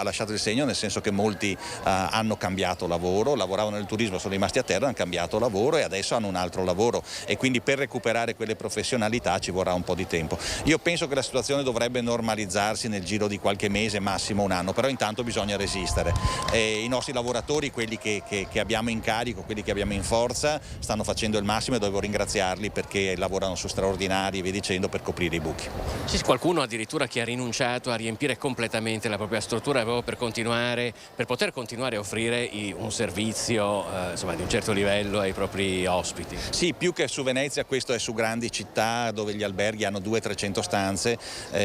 nel senso che molti hanno cambiato lavoro, lavoravano nel turismo, sono rimasti a terra, hanno cambiato lavoro e adesso hanno un altro lavoro, e quindi per recuperare quelle professionalità ci vorrà un po' di tempo. Io penso che la situazione dovrebbe normalizzarsi nel giro di qualche mese, massimo un anno, però intanto bisogna resistere. I nostri lavoratori, quelli che abbiamo in carico, quelli che abbiamo in forza, stanno facendo il massimo e devo ringraziarli perché lavorano su straordinari e via dicendo per coprire i buchi. C'è qualcuno addirittura che ha rinunciato a riempire completamente la propria struttura proprio per poter continuare a offrire un servizio di un certo livello ai propri ospiti? Sì, più che su Venezia, questo è su grandi città dove gli alberghi hanno 200-300 stanze,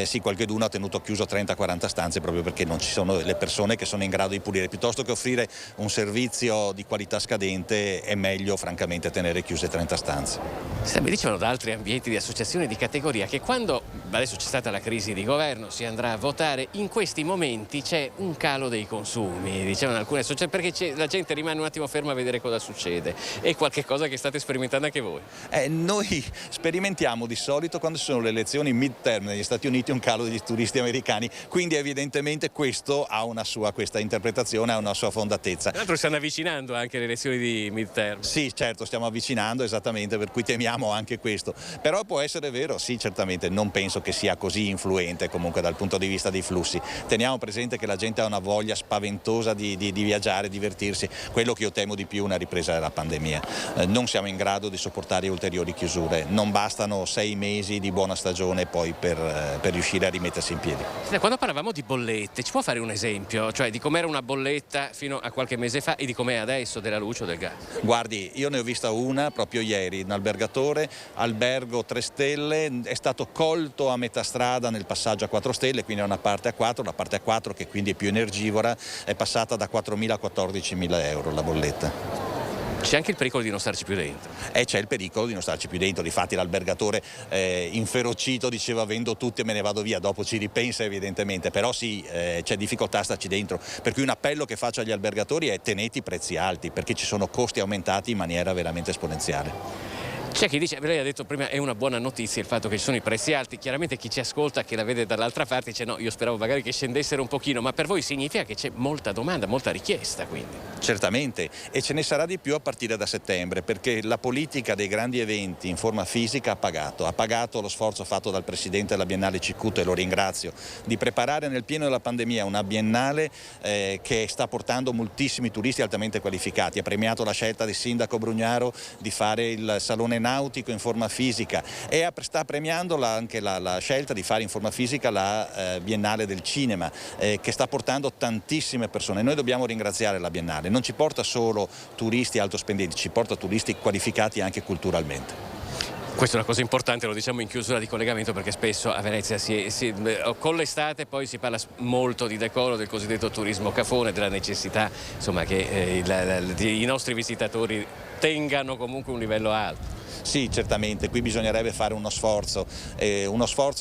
sì, qualcheduno ha tenuto chiuso 30-40 stanze proprio perché non ci sono le persone che sono in grado di pulire. Piuttosto che offrire un servizio di qualità scadente è meglio francamente tenere chiuse 30 stanze. Mi dicevano da altri ambienti di associazioni di categoria che quando adesso c'è stata la crisi di governo, si andrà a votare, in questi momenti c'è un calo dei consumi, dicevano alcune associazioni, perché la gente rimane un attimo ferma a vedere cosa succede. È qualche cosa che state sperimentando anche voi? Noi sperimentiamo di solito quando ci sono le elezioni midterm negli Stati Uniti un calo degli turisti americani, quindi evidentemente questo ha questa interpretazione ha una sua fondatezza. Tra l'altro stanno avvicinando anche le elezioni di midterm. Sì, certo, stiamo avvicinando, esattamente, per cui temiamo anche questo. Però può essere vero, sì, certamente, non penso che sia così influente comunque dal punto di vista dei flussi. Teniamo presente che la gente ha una voglia spaventosa di viaggiare, divertirsi. Quello che io temo di più è una ripresa della pandemia. Non siamo in grado di sopportare ulteriori chiusure, non bastano 6 mesi di buona stagione poi per riuscire a rimettersi in piedi. Quando parlavamo di bollette, ci può fare un esempio? Cioè di com'era una bolletta fino a qualche mese fa e di com'è adesso della luce o del gas? Guardi, io ne ho vista una proprio ieri, un albergatore, albergo 3 stelle, è stato colto a metà strada nel passaggio a 4 stelle, quindi è una parte a 4, la parte a 4 che quindi è più energivora, è passata da 4.000 a 14.000 euro la bolletta. C'è anche il pericolo di non starci più dentro. C'è il pericolo di non starci più dentro, difatti l'albergatore inferocito diceva vendo tutti e me ne vado via, dopo ci ripensa evidentemente, però sì, c'è difficoltà a starci dentro, per cui un appello che faccio agli albergatori è tenete i prezzi alti perché ci sono costi aumentati in maniera veramente esponenziale. C'è chi dice, lei ha detto prima, è una buona notizia il fatto che ci sono i prezzi alti, chiaramente chi ci ascolta, che la vede dall'altra parte, dice no, io speravo magari che scendessero un pochino, ma per voi significa che c'è molta domanda, molta richiesta quindi? Certamente, e ce ne sarà di più a partire da settembre, perché la politica dei grandi eventi in forma fisica ha pagato lo sforzo fatto dal Presidente della Biennale Ciccuto, e lo ringrazio, di preparare nel pieno della pandemia una Biennale che sta portando moltissimi turisti altamente qualificati, ha premiato la scelta del Sindaco Brugnaro di fare il Salone nautico in forma fisica, e sta premiando anche la scelta di fare in forma fisica la Biennale del Cinema, che sta portando tantissime persone. Noi dobbiamo ringraziare la Biennale, non ci porta solo turisti alto spendenti, ci porta turisti qualificati anche culturalmente. Questa è una cosa importante, lo diciamo in chiusura di collegamento, perché spesso a Venezia con l'estate poi si parla molto di decoro, del cosiddetto turismo cafone, della necessità insomma, che i nostri visitatori tengano comunque un livello alto. Sì, certamente, qui bisognerebbe fare uno sforzo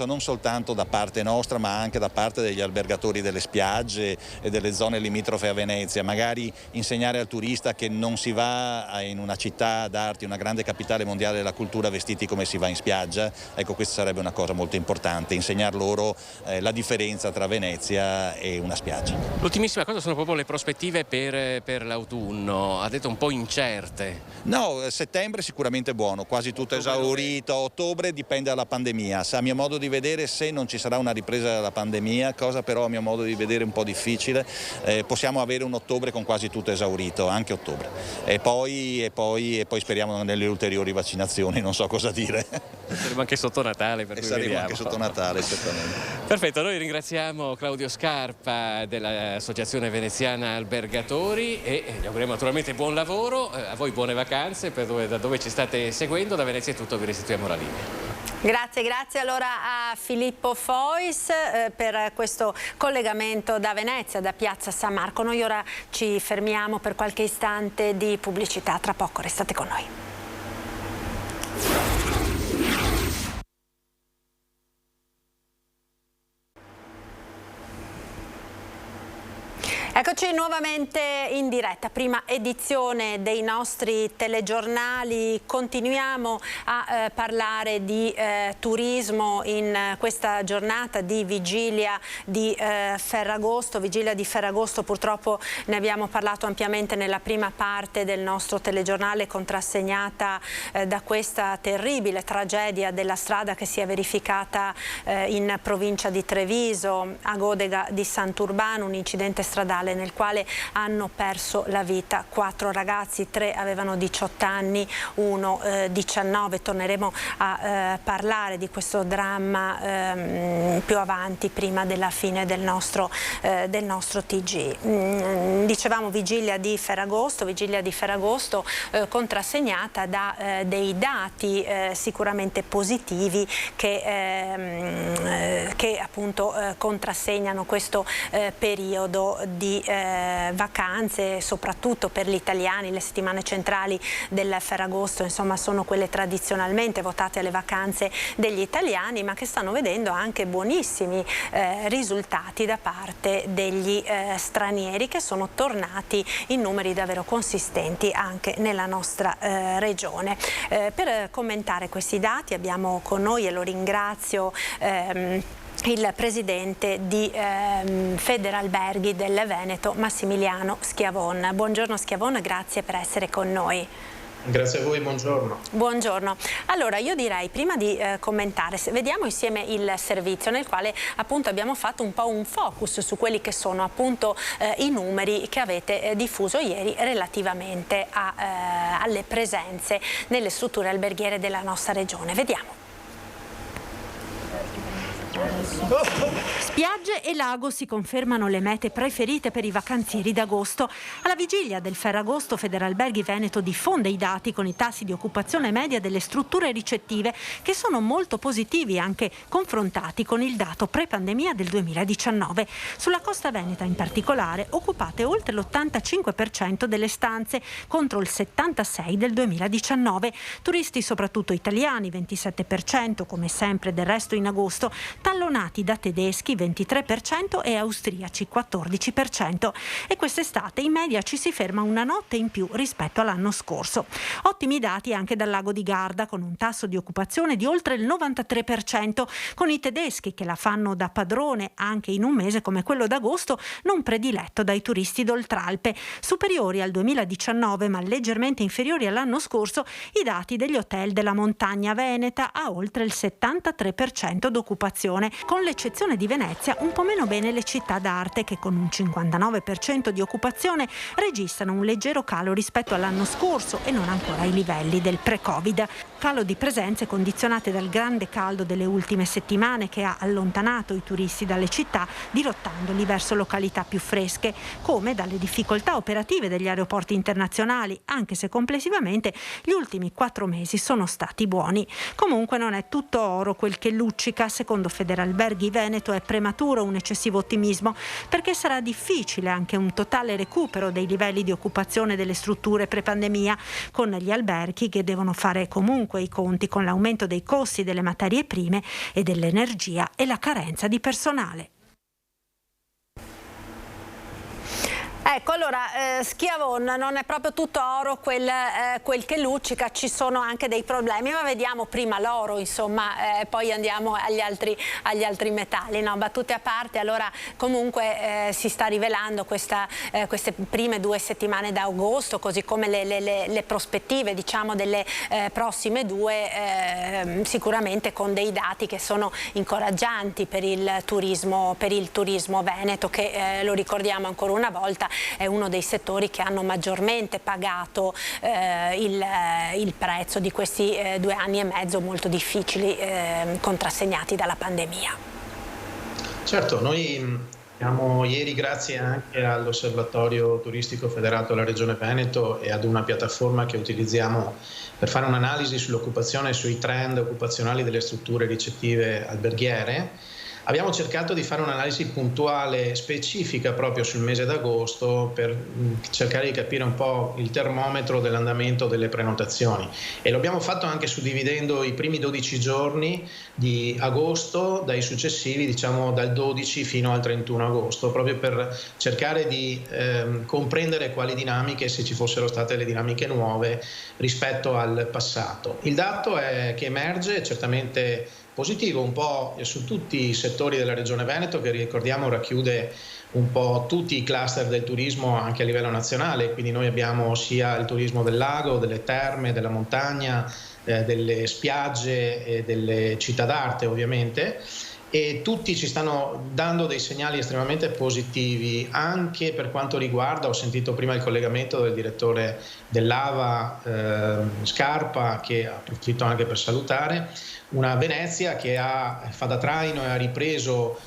non soltanto da parte nostra, ma anche da parte degli albergatori delle spiagge e delle zone limitrofe a Venezia, magari insegnare al turista che non si va in una città d'arte, una grande capitale mondiale della cultura, vestiti come si va in spiaggia. Ecco, questa sarebbe una cosa molto importante, insegnar loro la differenza tra Venezia e una spiaggia. L'ultimissima cosa sono proprio le prospettive per l'autunno, ha detto un po' incerte. No, settembre sicuramente buono, quasi tutto esaurito. Ottobre dipende dalla pandemia, a mio modo di vedere, se non ci sarà una ripresa della pandemia, cosa però a mio modo di vedere un po' difficile, possiamo avere un ottobre con quasi tutto esaurito, anche ottobre, e poi speriamo nelle ulteriori vaccinazioni, non so cosa dire. Saremo anche sotto Natale, per cui saremo vediamo. Anche sotto Natale, certamente. Perfetto, noi ringraziamo Claudio Scarpa dell'Associazione Veneziana Albergatori e gli auguriamo naturalmente buon lavoro, a voi buone vacanze da dove ci state seguendo. Da Venezia è tutto, vi restituiamo la linea. Grazie allora a Filippo Fois per questo collegamento da Venezia, da Piazza San Marco. Noi ora ci fermiamo per qualche istante di pubblicità, tra poco restate con noi. Eccoci nuovamente in diretta, prima edizione dei nostri telegiornali. Continuiamo a parlare di turismo in questa giornata di vigilia di Ferragosto. Vigilia di Ferragosto, purtroppo ne abbiamo parlato ampiamente nella prima parte del nostro telegiornale, contrassegnata da questa terribile tragedia della strada che si è verificata in provincia di Treviso, a Godega di Sant'Urbano, un incidente stradale nel quale hanno perso la vita 4 ragazzi, 3 avevano 18 anni, 1 19. Torneremo a parlare di questo dramma più avanti, prima della fine del nostro TG. Dicevamo vigilia di Ferragosto contrassegnata da dei dati sicuramente positivi che appunto contrassegnano questo periodo di vacanze, soprattutto per gli italiani. Le settimane centrali del Ferragosto insomma sono quelle tradizionalmente votate alle vacanze degli italiani, ma che stanno vedendo anche buonissimi risultati da parte degli stranieri, che sono tornati in numeri davvero consistenti anche nella nostra regione. Per commentare questi dati abbiamo con noi, e lo ringrazio, il presidente di Federalberghi del Veneto, Massimiliano Schiavon. Buongiorno Schiavon, grazie per essere con noi. Grazie a voi, buongiorno. Buongiorno. Allora io direi, prima di commentare, vediamo insieme il servizio, nel quale appunto abbiamo fatto un po' un focus su quelli che sono appunto i numeri che avete diffuso ieri relativamente alle presenze nelle strutture alberghiere della nostra regione. Vediamo. Spiagge e lago si confermano le mete preferite per i vacanzieri d'agosto. Alla vigilia del Ferragosto, Federalberghi Veneto diffonde i dati con i tassi di occupazione media delle strutture ricettive, che sono molto positivi anche confrontati con il dato pre-pandemia del 2019. Sulla costa veneta in particolare occupate oltre l'85% delle stanze contro il 76% del 2019. Turisti soprattutto italiani 27%, come sempre del resto in agosto, tallonati da tedeschi 23% e austriaci 14%. E quest'estate in media ci si ferma una notte in più rispetto all'anno scorso. Ottimi dati anche dal lago di Garda, con un tasso di occupazione di oltre il 93%, con i tedeschi che la fanno da padrone anche in un mese come quello d'agosto, non prediletto dai turisti d'Oltralpe. Superiori al 2019 ma leggermente inferiori all'anno scorso i dati degli hotel della montagna veneta, a oltre il 73% d'occupazione. l'occupazione, con l'eccezione di Venezia un po' meno bene le città d'arte che con un 59% di occupazione registrano un leggero calo rispetto all'anno scorso e non ancora ai livelli del pre-Covid. Calo di presenze condizionate dal grande caldo delle ultime settimane che ha allontanato i turisti dalle città, dirottandoli verso località più fresche, come dalle difficoltà operative degli aeroporti internazionali, anche se complessivamente gli ultimi 4 mesi sono stati buoni. Comunque non è tutto oro quel che luccica. Secondo Federalberghi Veneto è prematuro un eccessivo ottimismo, perché sarà difficile anche un totale recupero dei livelli di occupazione delle strutture pre-pandemia, con gli alberghi che devono fare comunque i conti con l'aumento dei costi delle materie prime e dell'energia e la carenza di personale. Ecco, allora Schiavon, non è proprio tutto oro quel che luccica, ci sono anche dei problemi, ma vediamo prima l'oro, insomma, poi andiamo agli altri metalli, no? Battute a parte, allora comunque si sta rivelando queste prime 2 settimane d'agosto, così come le prospettive, diciamo, delle prossime 2, sicuramente con dei dati che sono incoraggianti per il turismo veneto, che lo ricordiamo ancora una volta, è uno dei settori che hanno maggiormente pagato il prezzo di questi 2 anni e mezzo molto difficili, contrassegnati dalla pandemia. Certo, noi abbiamo ieri, grazie anche all'Osservatorio Turistico Federato alla Regione Veneto e ad una piattaforma che utilizziamo per fare un'analisi sull'occupazione e sui trend occupazionali delle strutture ricettive alberghiere, abbiamo cercato di fare un'analisi puntuale, specifica proprio sul mese d'agosto, per cercare di capire un po' il termometro dell'andamento delle prenotazioni, e lo abbiamo fatto anche suddividendo i primi 12 giorni di agosto dai successivi, diciamo dal 12 fino al 31 agosto, proprio per cercare di comprendere quali dinamiche, se ci fossero state le dinamiche nuove rispetto al passato. Il dato che emerge è certamente positivo un po' su tutti i settori della Regione Veneto, che ricordiamo racchiude un po' tutti i cluster del turismo anche a livello nazionale, quindi noi abbiamo sia il turismo del lago, delle terme, della montagna, delle spiagge e delle città d'arte ovviamente, e tutti ci stanno dando dei segnali estremamente positivi anche per quanto riguarda, ho sentito prima il collegamento del direttore dell'AVA Scarpa, che approfitto anche per salutare, una Venezia che fa da traino e ha ripreso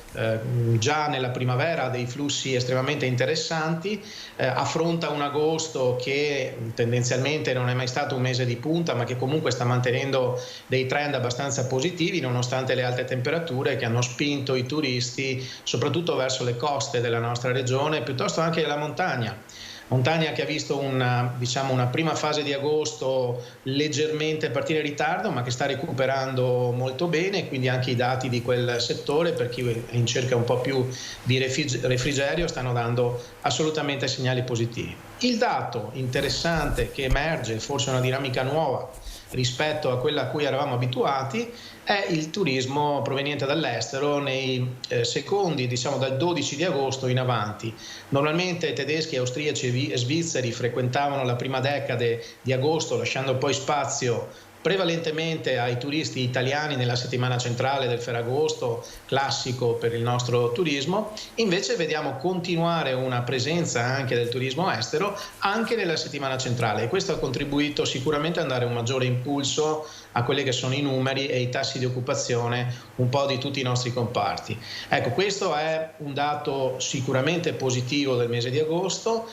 già nella primavera dei flussi estremamente interessanti, affronta un agosto che tendenzialmente non è mai stato un mese di punta, ma che comunque sta mantenendo dei trend abbastanza positivi nonostante le alte temperature che hanno spinto i turisti soprattutto verso le coste della nostra regione, piuttosto anche la montagna che ha visto una prima fase di agosto leggermente partire in ritardo, ma che sta recuperando molto bene, quindi anche i dati di quel settore, per chi è in cerca un po' più di refrigerio, stanno dando assolutamente segnali positivi. Il dato interessante che emerge, forse una dinamica nuova rispetto a quella a cui eravamo abituati, è il turismo proveniente dall'estero nei secondi, diciamo dal 12 di agosto in avanti. Normalmente tedeschi, austriaci e svizzeri frequentavano la prima decade di agosto, lasciando poi spazio prevalentemente ai turisti italiani nella settimana centrale del Ferragosto, classico per il nostro turismo. Invece vediamo continuare una presenza anche del turismo estero anche nella settimana centrale, e questo ha contribuito sicuramente a dare un maggiore impulso a quelli che sono i numeri e i tassi di occupazione un po' di tutti i nostri comparti. Ecco, questo è un dato sicuramente positivo del mese di agosto.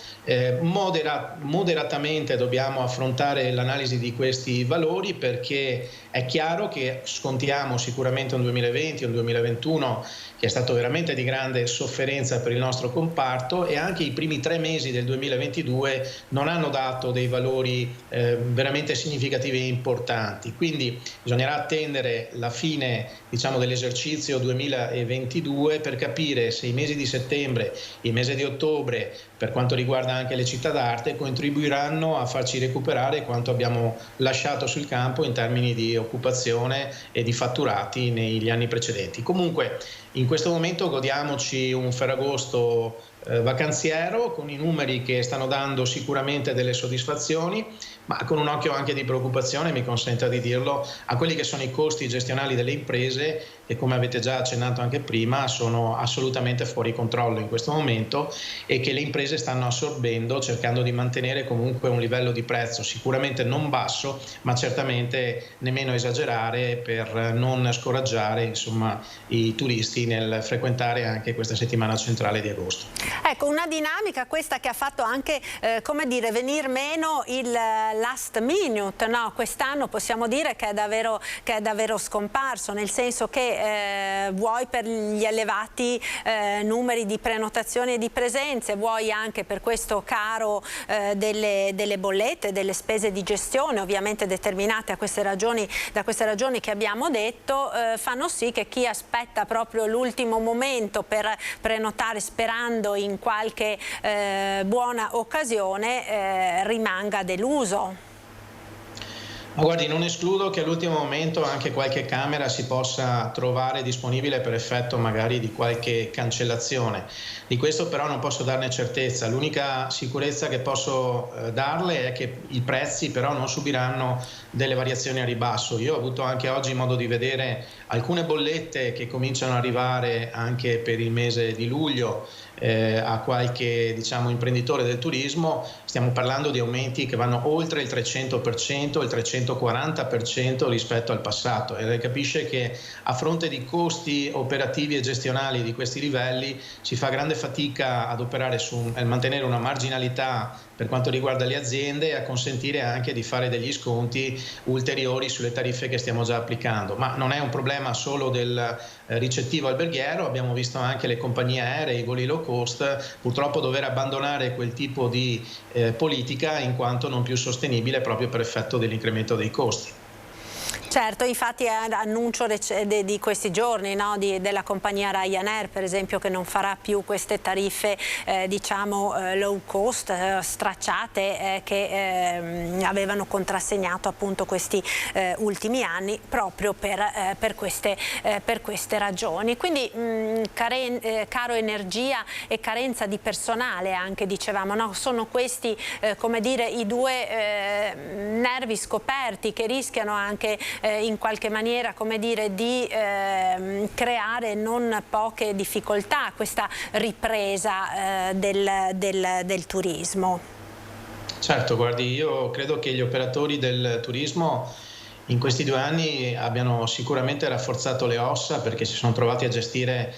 Moderatamente dobbiamo affrontare l'analisi di questi valori, perché è chiaro che scontiamo sicuramente un 2020, un 2021 che è stato veramente di grande sofferenza per il nostro comparto, e anche i primi 3 mesi del 2022 non hanno dato dei valori veramente significativi e importanti. Quindi bisognerà attendere la fine, diciamo, dell'esercizio 2022 per capire se i mesi di settembre, il mese di ottobre, per quanto riguarda anche le città d'arte, contribuiranno a farci recuperare quanto abbiamo lasciato sul campo in termini di occupazione e di fatturati negli anni precedenti. Comunque in questo momento godiamoci un Ferragosto vacanziero, con i numeri che stanno dando sicuramente delle soddisfazioni, ma con un occhio anche di preoccupazione, mi consenta di dirlo, a quelli che sono i costi gestionali delle imprese, che come avete già accennato anche prima sono assolutamente fuori controllo in questo momento e che le imprese stanno assorbendo, cercando di mantenere comunque un livello di prezzo sicuramente non basso, ma certamente nemmeno esagerare, per non scoraggiare insomma i turisti nel frequentare anche questa settimana centrale di agosto. Ecco, una dinamica questa che ha fatto anche come dire, venir meno il last minute, no? Quest'anno possiamo dire che è davvero scomparso, nel senso che vuoi per gli elevati numeri di prenotazioni e di presenze, vuoi anche per questo caro delle bollette, delle spese di gestione, ovviamente determinate da queste ragioni che abbiamo detto, fanno sì che chi aspetta proprio l'ultimo momento per prenotare sperando in qualche buona occasione rimanga deluso. Ma guardi, non escludo che all'ultimo momento anche qualche camera si possa trovare disponibile per effetto magari di qualche cancellazione. Di questo però non posso darne certezza. L'unica sicurezza che posso darle è che i prezzi però non subiranno delle variazioni a ribasso. Io ho avuto anche oggi modo di vedere alcune bollette che cominciano ad arrivare anche per il mese di luglio a qualche imprenditore del turismo. Stiamo parlando di aumenti che vanno oltre il 300%, il 340% rispetto al passato, e lei capisce che a fronte di costi operativi e gestionali di questi livelli si fa grande fatica ad operare a mantenere una marginalità per quanto riguarda le aziende e a consentire anche di fare degli sconti ulteriori sulle tariffe che stiamo già applicando. Ma non è un problema solo del ricettivo alberghiero, abbiamo visto anche le compagnie aeree, i voli low cost, purtroppo dover abbandonare quel tipo di politica in quanto non più sostenibile proprio per effetto dell'incremento dei costi. Certo, infatti è annuncio di questi giorni, no? Della compagnia Ryanair, per esempio, che non farà più queste tariffe low cost, stracciate, che avevano contrassegnato appunto questi ultimi anni proprio per queste ragioni. Quindi caro energia e carenza di personale anche, dicevamo, no? Sono questi come dire i due nervi scoperti che rischiano anche in qualche maniera, come dire, di creare non poche difficoltà questa ripresa del turismo. Certo, guardi, io credo che gli operatori del turismo in questi 2 anni abbiano sicuramente rafforzato le ossa, perché si sono trovati a gestire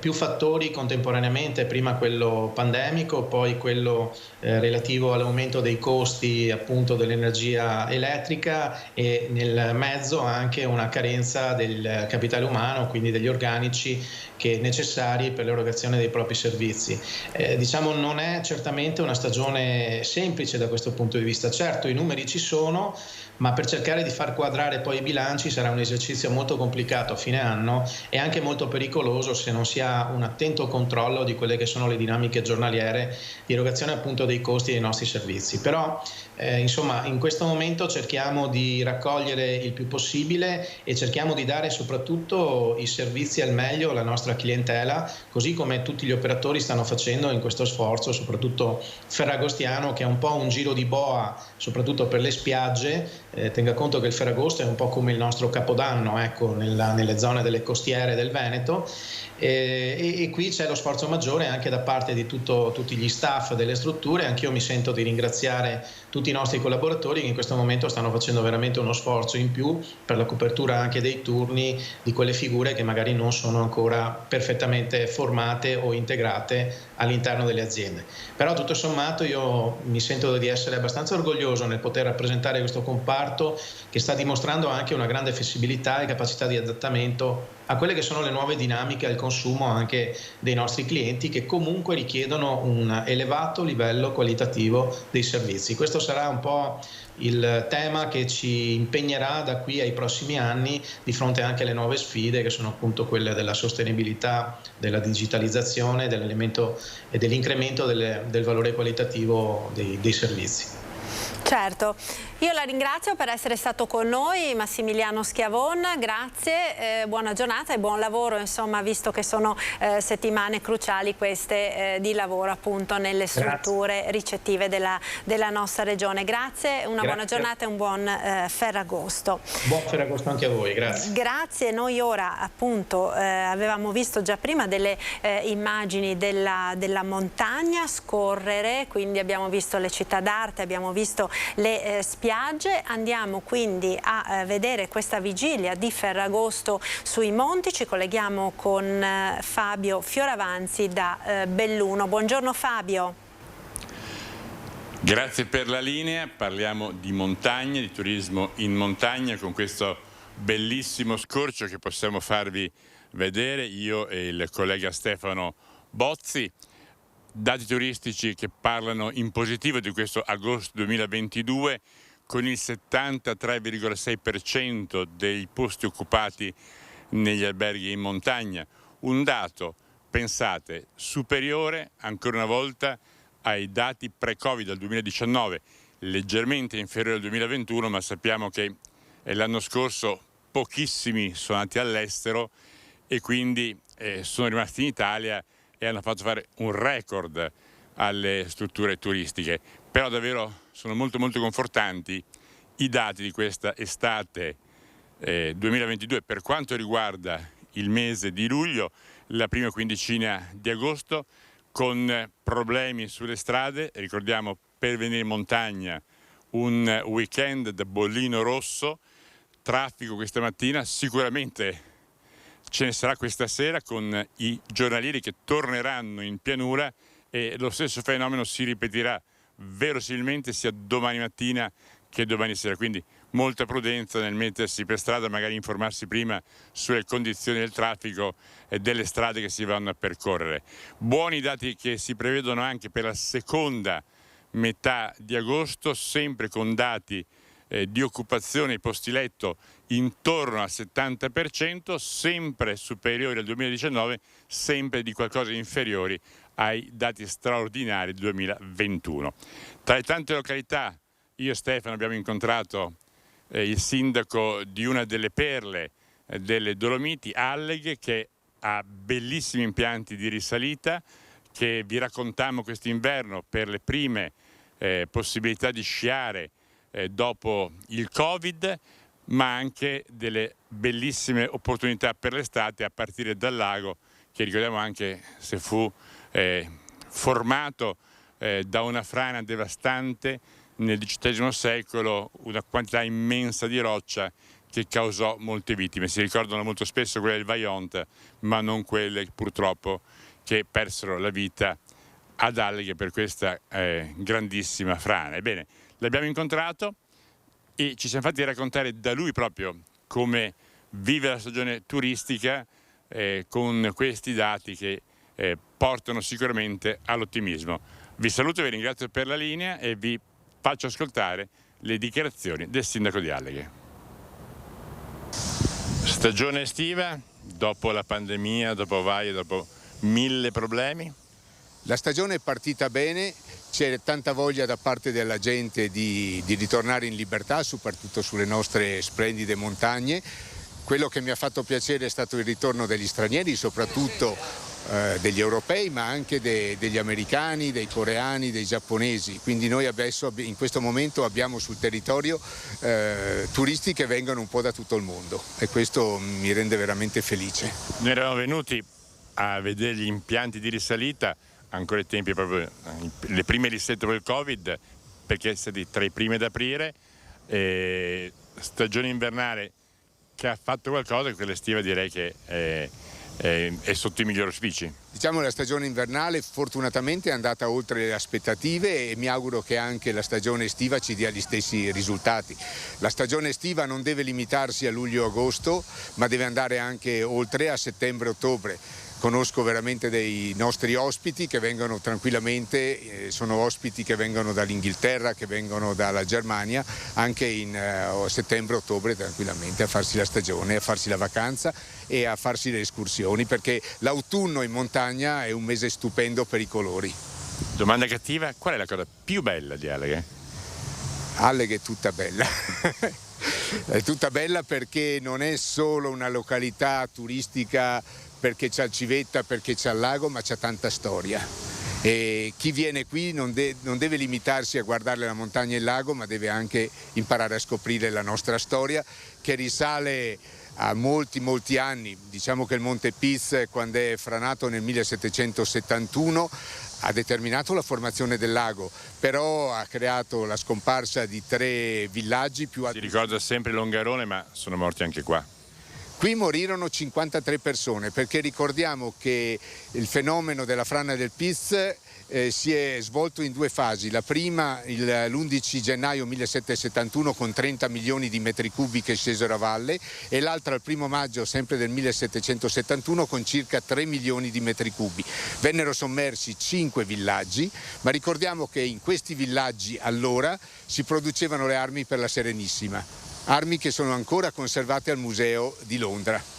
più fattori contemporaneamente, prima quello pandemico, poi quello relativo all'aumento dei costi appunto dell'energia elettrica, e nel mezzo anche una carenza del capitale umano, quindi degli organici necessari per l'erogazione dei propri servizi. Non è certamente una stagione semplice da questo punto di vista. Certo, i numeri ci sono, ma per cercare di far quadrare poi i bilanci sarà un esercizio molto complicato a fine anno e anche molto pericoloso se non si ha un attento controllo di quelle che sono le dinamiche giornaliere di erogazione appunto dei costi dei nostri servizi. Però in questo momento cerchiamo di raccogliere il più possibile e cerchiamo di dare soprattutto i servizi al meglio alla nostra clientela, così come tutti gli operatori stanno facendo in questo sforzo, soprattutto Ferragostiano, che è un po' un giro di boa soprattutto per le spiagge. Tenga conto che il Ferragosto è un po' come il nostro Capodanno, ecco, nelle zone delle costiere del Veneto, e qui c'è lo sforzo maggiore anche da parte di tutti gli staff delle strutture. Anch'io mi sento di ringraziare tutti i nostri collaboratori che in questo momento stanno facendo veramente uno sforzo in più per la copertura anche dei turni di quelle figure che magari non sono ancora perfettamente formate o integrate all'interno delle aziende. Però tutto sommato io mi sento di essere abbastanza orgoglioso nel poter rappresentare questo comparto che sta dimostrando anche una grande flessibilità e capacità di adattamento a quelle che sono le nuove dinamiche al consumo anche dei nostri clienti, che comunque richiedono un elevato livello qualitativo dei servizi. Questo sarà un po' il tema che ci impegnerà da qui ai prossimi anni, di fronte anche alle nuove sfide che sono appunto quelle della sostenibilità, della digitalizzazione, dell'elemento e dell'incremento del valore qualitativo dei servizi. Certo, io la ringrazio per essere stato con noi, Massimiliano Schiavon, grazie, buona giornata e buon lavoro, insomma, visto che sono settimane cruciali queste di lavoro appunto nelle strutture ricettive della nostra regione. Grazie, una buona giornata e un buon Ferragosto. Buon Ferragosto anche a voi, grazie. Grazie, noi ora appunto avevamo visto già prima delle immagini della montagna scorrere, quindi abbiamo visto le città d'arte, abbiamo visto le spiagge. Andiamo quindi a vedere questa vigilia di Ferragosto sui monti. Ci colleghiamo con Fabio Fioravanzi da Belluno. Buongiorno Fabio. Grazie per la linea, parliamo di montagna, di turismo in montagna con questo bellissimo scorcio che possiamo farvi vedere io e il collega Stefano Bozzi. Dati turistici che parlano in positivo di questo agosto 2022, con il 73,6% dei posti occupati negli alberghi in montagna. Un dato, pensate, superiore ancora una volta ai dati pre-Covid del 2019, leggermente inferiore al 2021, ma sappiamo che l'anno scorso pochissimi sono andati all'estero e quindi sono rimasti in Italia e hanno fatto fare un record alle strutture turistiche. Però davvero sono molto confortanti i dati di questa estate 2022 per quanto riguarda il mese di luglio, la prima quindicina di agosto, con problemi sulle strade. Ricordiamo, per venire in montagna un weekend da bollino rosso, traffico questa mattina, sicuramente ce ne sarà questa sera con i giornalieri che torneranno in pianura e lo stesso fenomeno si ripeterà verosimilmente sia domani mattina che domani sera, quindi molta prudenza nel mettersi per strada, magari informarsi prima sulle condizioni del traffico e delle strade che si vanno a percorrere. Buoni dati che si prevedono anche per la seconda metà di agosto, sempre con dati di occupazione posti letto intorno al 70%, sempre superiori al 2019, sempre di qualcosa inferiori ai dati straordinari del 2021. Tra le tante località, io e Stefano abbiamo incontrato il sindaco di una delle perle delle Dolomiti, Alleghe, che ha bellissimi impianti di risalita che vi raccontammo quest'inverno per le prime possibilità di sciare dopo il Covid, ma anche delle bellissime opportunità per l'estate a partire dal lago, che ricordiamo anche se fu formato da una frana devastante nel XVIII secolo, una quantità immensa di roccia che causò molte vittime. Si ricordano molto spesso quelle del Vajont, ma non quelle purtroppo che persero la vita ad Alleghe per questa grandissima frana. Ebbene, l'abbiamo incontrato e ci siamo fatti raccontare da lui proprio come vive la stagione turistica con questi dati che portano sicuramente all'ottimismo. Vi saluto, vi ringrazio per la linea e vi faccio ascoltare le dichiarazioni del sindaco di Alleghe. Stagione estiva, dopo la pandemia, dopo 1000 problemi. La stagione è partita bene, c'è tanta voglia da parte della gente di ritornare in libertà, soprattutto sulle nostre splendide montagne. Quello che mi ha fatto piacere è stato il ritorno degli stranieri, soprattutto degli europei, ma anche degli americani, dei coreani, dei giapponesi. Quindi noi adesso in questo momento abbiamo sul territorio turisti che vengono un po' da tutto il mondo e questo mi rende veramente felice. Noi eravamo venuti a vedere gli impianti di risalita ancora ai tempi proprio le prime risette del Covid, perché siete tra i primi ad aprire, stagione invernale che ha fatto qualcosa, e quella estiva direi che è sotto i migliori auspici. Diciamo la stagione invernale fortunatamente è andata oltre le aspettative e mi auguro che anche la stagione estiva ci dia gli stessi risultati. La stagione estiva non deve limitarsi a luglio-agosto, ma deve andare anche oltre a settembre-ottobre. Conosco veramente dei nostri ospiti che vengono tranquillamente, sono ospiti che vengono dall'Inghilterra, che vengono dalla Germania, anche in settembre-ottobre tranquillamente a farsi la stagione, a farsi la vacanza e a farsi le escursioni, perché l'autunno in montagna è un mese stupendo per i colori. Domanda cattiva, qual è la cosa più bella di Alleghe? Alleghe è tutta bella. È tutta bella perché non è solo una località turistica perché c'è il civetta, perché c'è il lago, ma c'è tanta storia. E chi viene qui non deve limitarsi a guardare la montagna e il lago, ma deve anche imparare a scoprire la nostra storia, che risale a molti anni. Diciamo che il Monte Piz, quando è franato nel 1771, ha determinato la formazione del lago, però ha creato la scomparsa di 3 villaggi più Si ricorda sempre Longarone, ma sono morti anche qua. Qui morirono 53 persone, perché ricordiamo che il fenomeno della frana del Piz si è svolto in 2 fasi. La prima l'11 gennaio 1771 con 30 milioni di metri cubi che scesero a valle, e l'altra il 1 maggio sempre del 1771 con circa 3 milioni di metri cubi. Vennero sommersi 5 villaggi, ma ricordiamo che in questi villaggi allora si producevano le armi per la Serenissima. Armi che sono ancora conservate al Museo di Londra.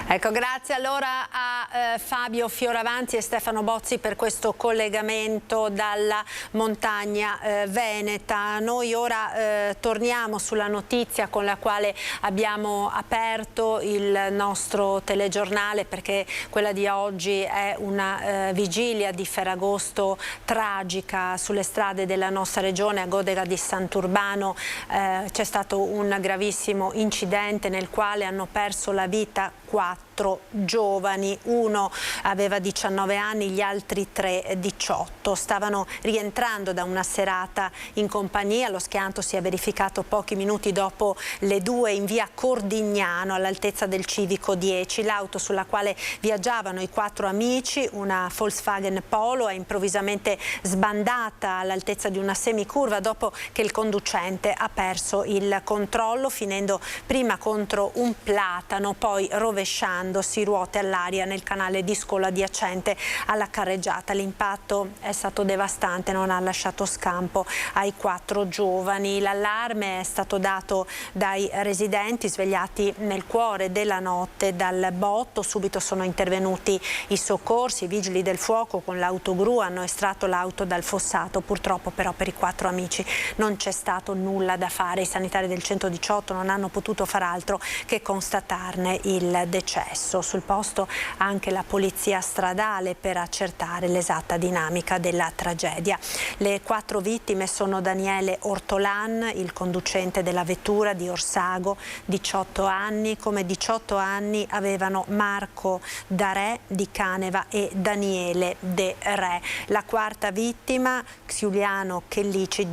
Ecco, grazie allora a Fabio Fioravanti e Stefano Bozzi per questo collegamento dalla montagna veneta. Noi ora torniamo sulla notizia con la quale abbiamo aperto il nostro telegiornale, perché quella di oggi è una vigilia di Ferragosto tragica sulle strade della nostra regione. A Godega di Sant'Urbano c'è stato un gravissimo incidente nel quale hanno perso la vita 4 giovani, uno aveva 19 anni, gli altri 3 18. Stavano rientrando da una serata in compagnia. Lo schianto si è verificato pochi minuti dopo le 2 in via Cordignano, all'altezza del civico 10. L'auto sulla quale viaggiavano i 4 amici, una Volkswagen Polo, è improvvisamente sbandata all'altezza di una semicurva dopo che il conducente ha perso il controllo, finendo prima contro un platano, poi rovesciando ruote all'aria nel canale di Scolo adiacente alla carreggiata. L'impatto è stato devastante, non ha lasciato scampo ai 4 giovani. L'allarme è stato dato dai residenti svegliati nel cuore della notte dal botto. Subito sono intervenuti i soccorsi, i vigili del fuoco con l'autogru hanno estratto l'auto dal fossato. Purtroppo però per i 4 amici non c'è stato nulla da fare. I sanitari del 118 non hanno potuto far altro che constatarne il decesso. Sul posto anche la polizia stradale per accertare l'esatta dinamica della tragedia. Le 4 vittime sono Daniele Ortolan, il conducente della vettura di Orsago, 18 anni, come 18 anni avevano Marco Darè di Caneva e Daniele De Re. La 4ª vittima, Giuliano Chellici,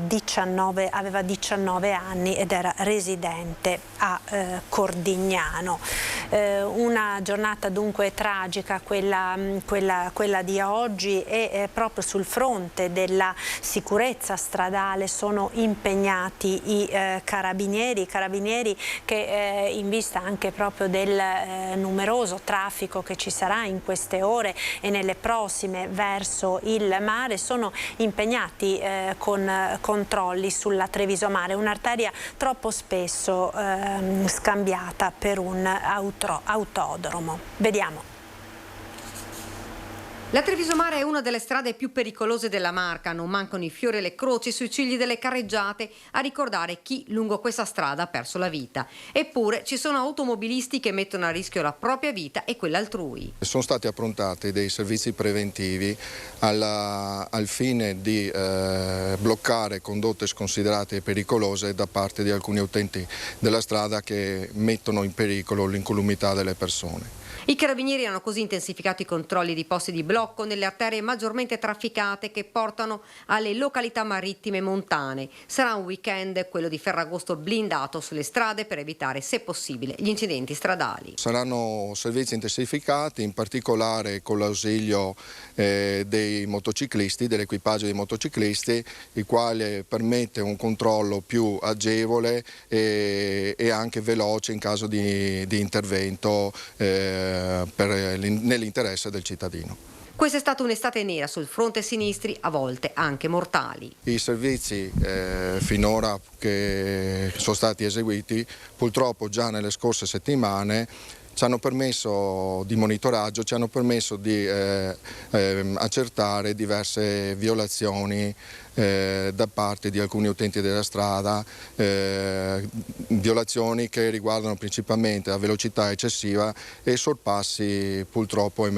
aveva 19 anni ed era residente a Cordignano. Una giornata dunque tragica quella di oggi, e proprio sul fronte della sicurezza stradale sono impegnati i carabinieri che in vista anche proprio del numeroso traffico che ci sarà in queste ore e nelle prossime verso il mare, sono impegnati con controlli sulla Treviso Mare, un'arteria troppo spesso scambiata per un autodromo. Vediamo. La Treviso Mare è una delle strade più pericolose della Marca, non mancano i fiori e le croci sui cigli delle carreggiate a ricordare chi lungo questa strada ha perso la vita. Eppure ci sono automobilisti che mettono a rischio la propria vita e quella altrui. Sono stati approntati dei servizi preventivi al fine di bloccare condotte sconsiderate pericolose da parte di alcuni utenti della strada che mettono in pericolo l'incolumità delle persone. I carabinieri hanno così intensificato i controlli di posti di blocco nelle arterie maggiormente trafficate che portano alle località marittime montane. Sarà un weekend, quello di Ferragosto, blindato sulle strade per evitare, se possibile, gli incidenti stradali. Saranno servizi intensificati, in particolare con l'ausilio dei motociclisti, dell'equipaggio dei motociclisti, il quale permette un controllo più agevole e anche veloce in caso di intervento nell'interesse del cittadino. Questa è stata un'estate nera sul fronte sinistri, a volte anche mortali. I servizi finora che sono stati eseguiti purtroppo già nelle scorse settimane ci hanno permesso di monitoraggio, ci hanno permesso di accertare diverse violazioni da parte di alcuni utenti della strada, violazioni che riguardano principalmente la velocità eccessiva e sorpassi purtroppo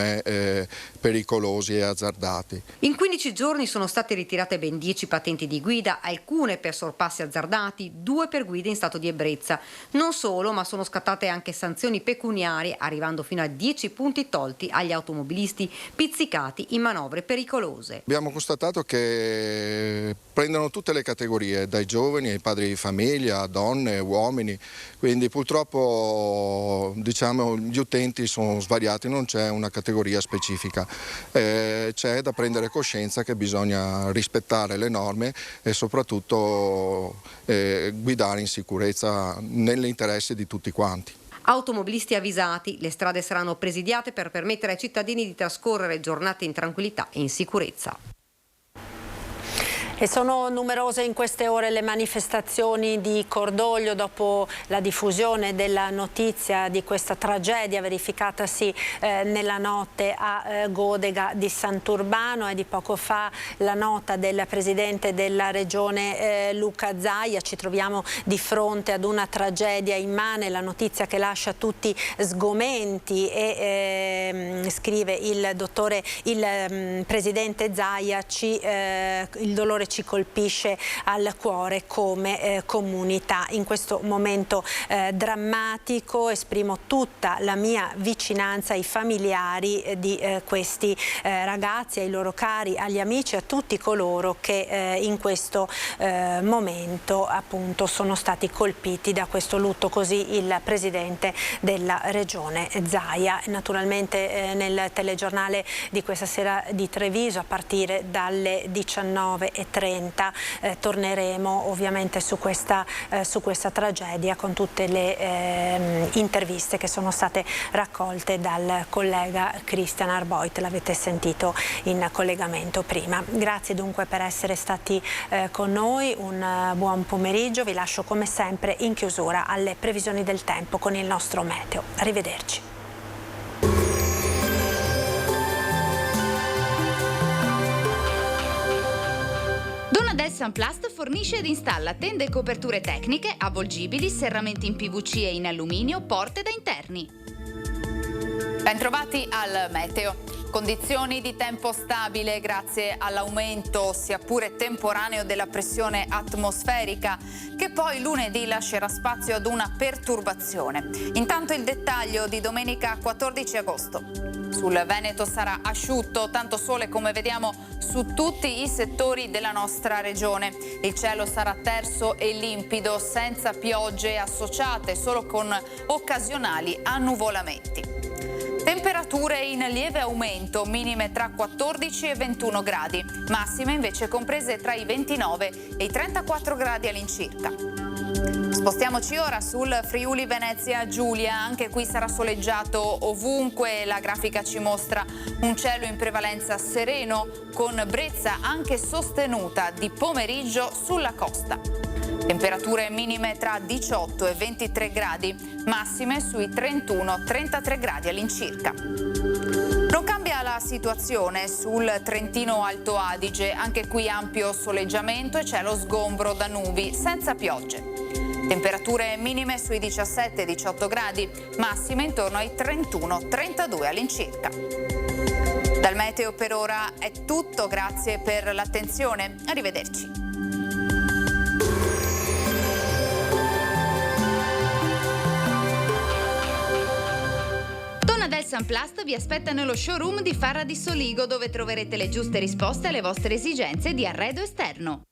pericolosi e azzardati. In 15 giorni sono state ritirate ben 10 patenti di guida, alcune per sorpassi azzardati, 2 per guide in stato di ebbrezza. Non solo, ma sono scattate anche sanzioni pecuniarie, arrivando fino a 10 punti tolti agli automobilisti pizzicati in manovre pericolose. Abbiamo constatato che prendono tutte le categorie, dai giovani ai padri di famiglia, donne, uomini, quindi purtroppo gli utenti sono svariati, non c'è una categoria specifica. C'è da prendere coscienza che bisogna rispettare le norme e soprattutto guidare in sicurezza nell'interesse di tutti quanti. Automobilisti avvisati, le strade saranno presidiate per permettere ai cittadini di trascorrere giornate in tranquillità e in sicurezza. E sono numerose in queste ore le manifestazioni di cordoglio dopo la diffusione della notizia di questa tragedia verificatasi nella notte a Godega di Sant'Urbano. È di poco fa la nota del presidente della regione Luca Zaia. Ci troviamo di fronte ad una tragedia immane, la notizia che lascia tutti sgomenti e scrive il presidente Zaia, il dolore ci colpisce al cuore come comunità. In questo momento drammatico esprimo tutta la mia vicinanza ai familiari di questi ragazzi, ai loro cari, agli amici, a tutti coloro che in questo momento appunto sono stati colpiti da questo lutto. Così il presidente della regione Zaia. Naturalmente nel telegiornale di questa sera di Treviso a partire dalle 19:30 torneremo ovviamente su questa tragedia con tutte le interviste che sono state raccolte dal collega Christian Arboit, l'avete sentito in collegamento prima. Grazie dunque per essere stati con noi, un buon pomeriggio, vi lascio come sempre in chiusura alle previsioni del tempo con il nostro meteo. Arrivederci. Donadel Sunplast fornisce ed installa tende e coperture tecniche, avvolgibili, serramenti in PVC e in alluminio, porte da interni. Bentrovati al meteo. Condizioni di tempo stabile grazie all'aumento, sia pure temporaneo, della pressione atmosferica, che poi lunedì lascerà spazio ad una perturbazione. Intanto il dettaglio di domenica 14 agosto. Sul Veneto sarà asciutto, tanto sole come vediamo su tutti i settori della nostra regione. Il cielo sarà terso e limpido, senza piogge associate, solo con occasionali annuvolamenti. Temperature in lieve aumento, minime tra 14 e 21 gradi, massime invece comprese tra i 29 e i 34 gradi all'incirca. Spostiamoci ora sul Friuli Venezia Giulia, anche qui sarà soleggiato ovunque, la grafica ci mostra un cielo in prevalenza sereno con brezza anche sostenuta di pomeriggio sulla costa. Temperature minime tra 18 e 23 gradi, massime sui 31-33 gradi all'incirca. Non cambia la situazione sul Trentino Alto Adige, anche qui ampio soleggiamento e cielo sgombro da nubi, senza piogge. Temperature minime sui 17-18 gradi, massime intorno ai 31-32 all'incirca. Dal meteo per ora è tutto, grazie per l'attenzione, arrivederci. Donadel Sunplast vi aspetta nello showroom di Farra di Soligo, dove troverete le giuste risposte alle vostre esigenze di arredo esterno.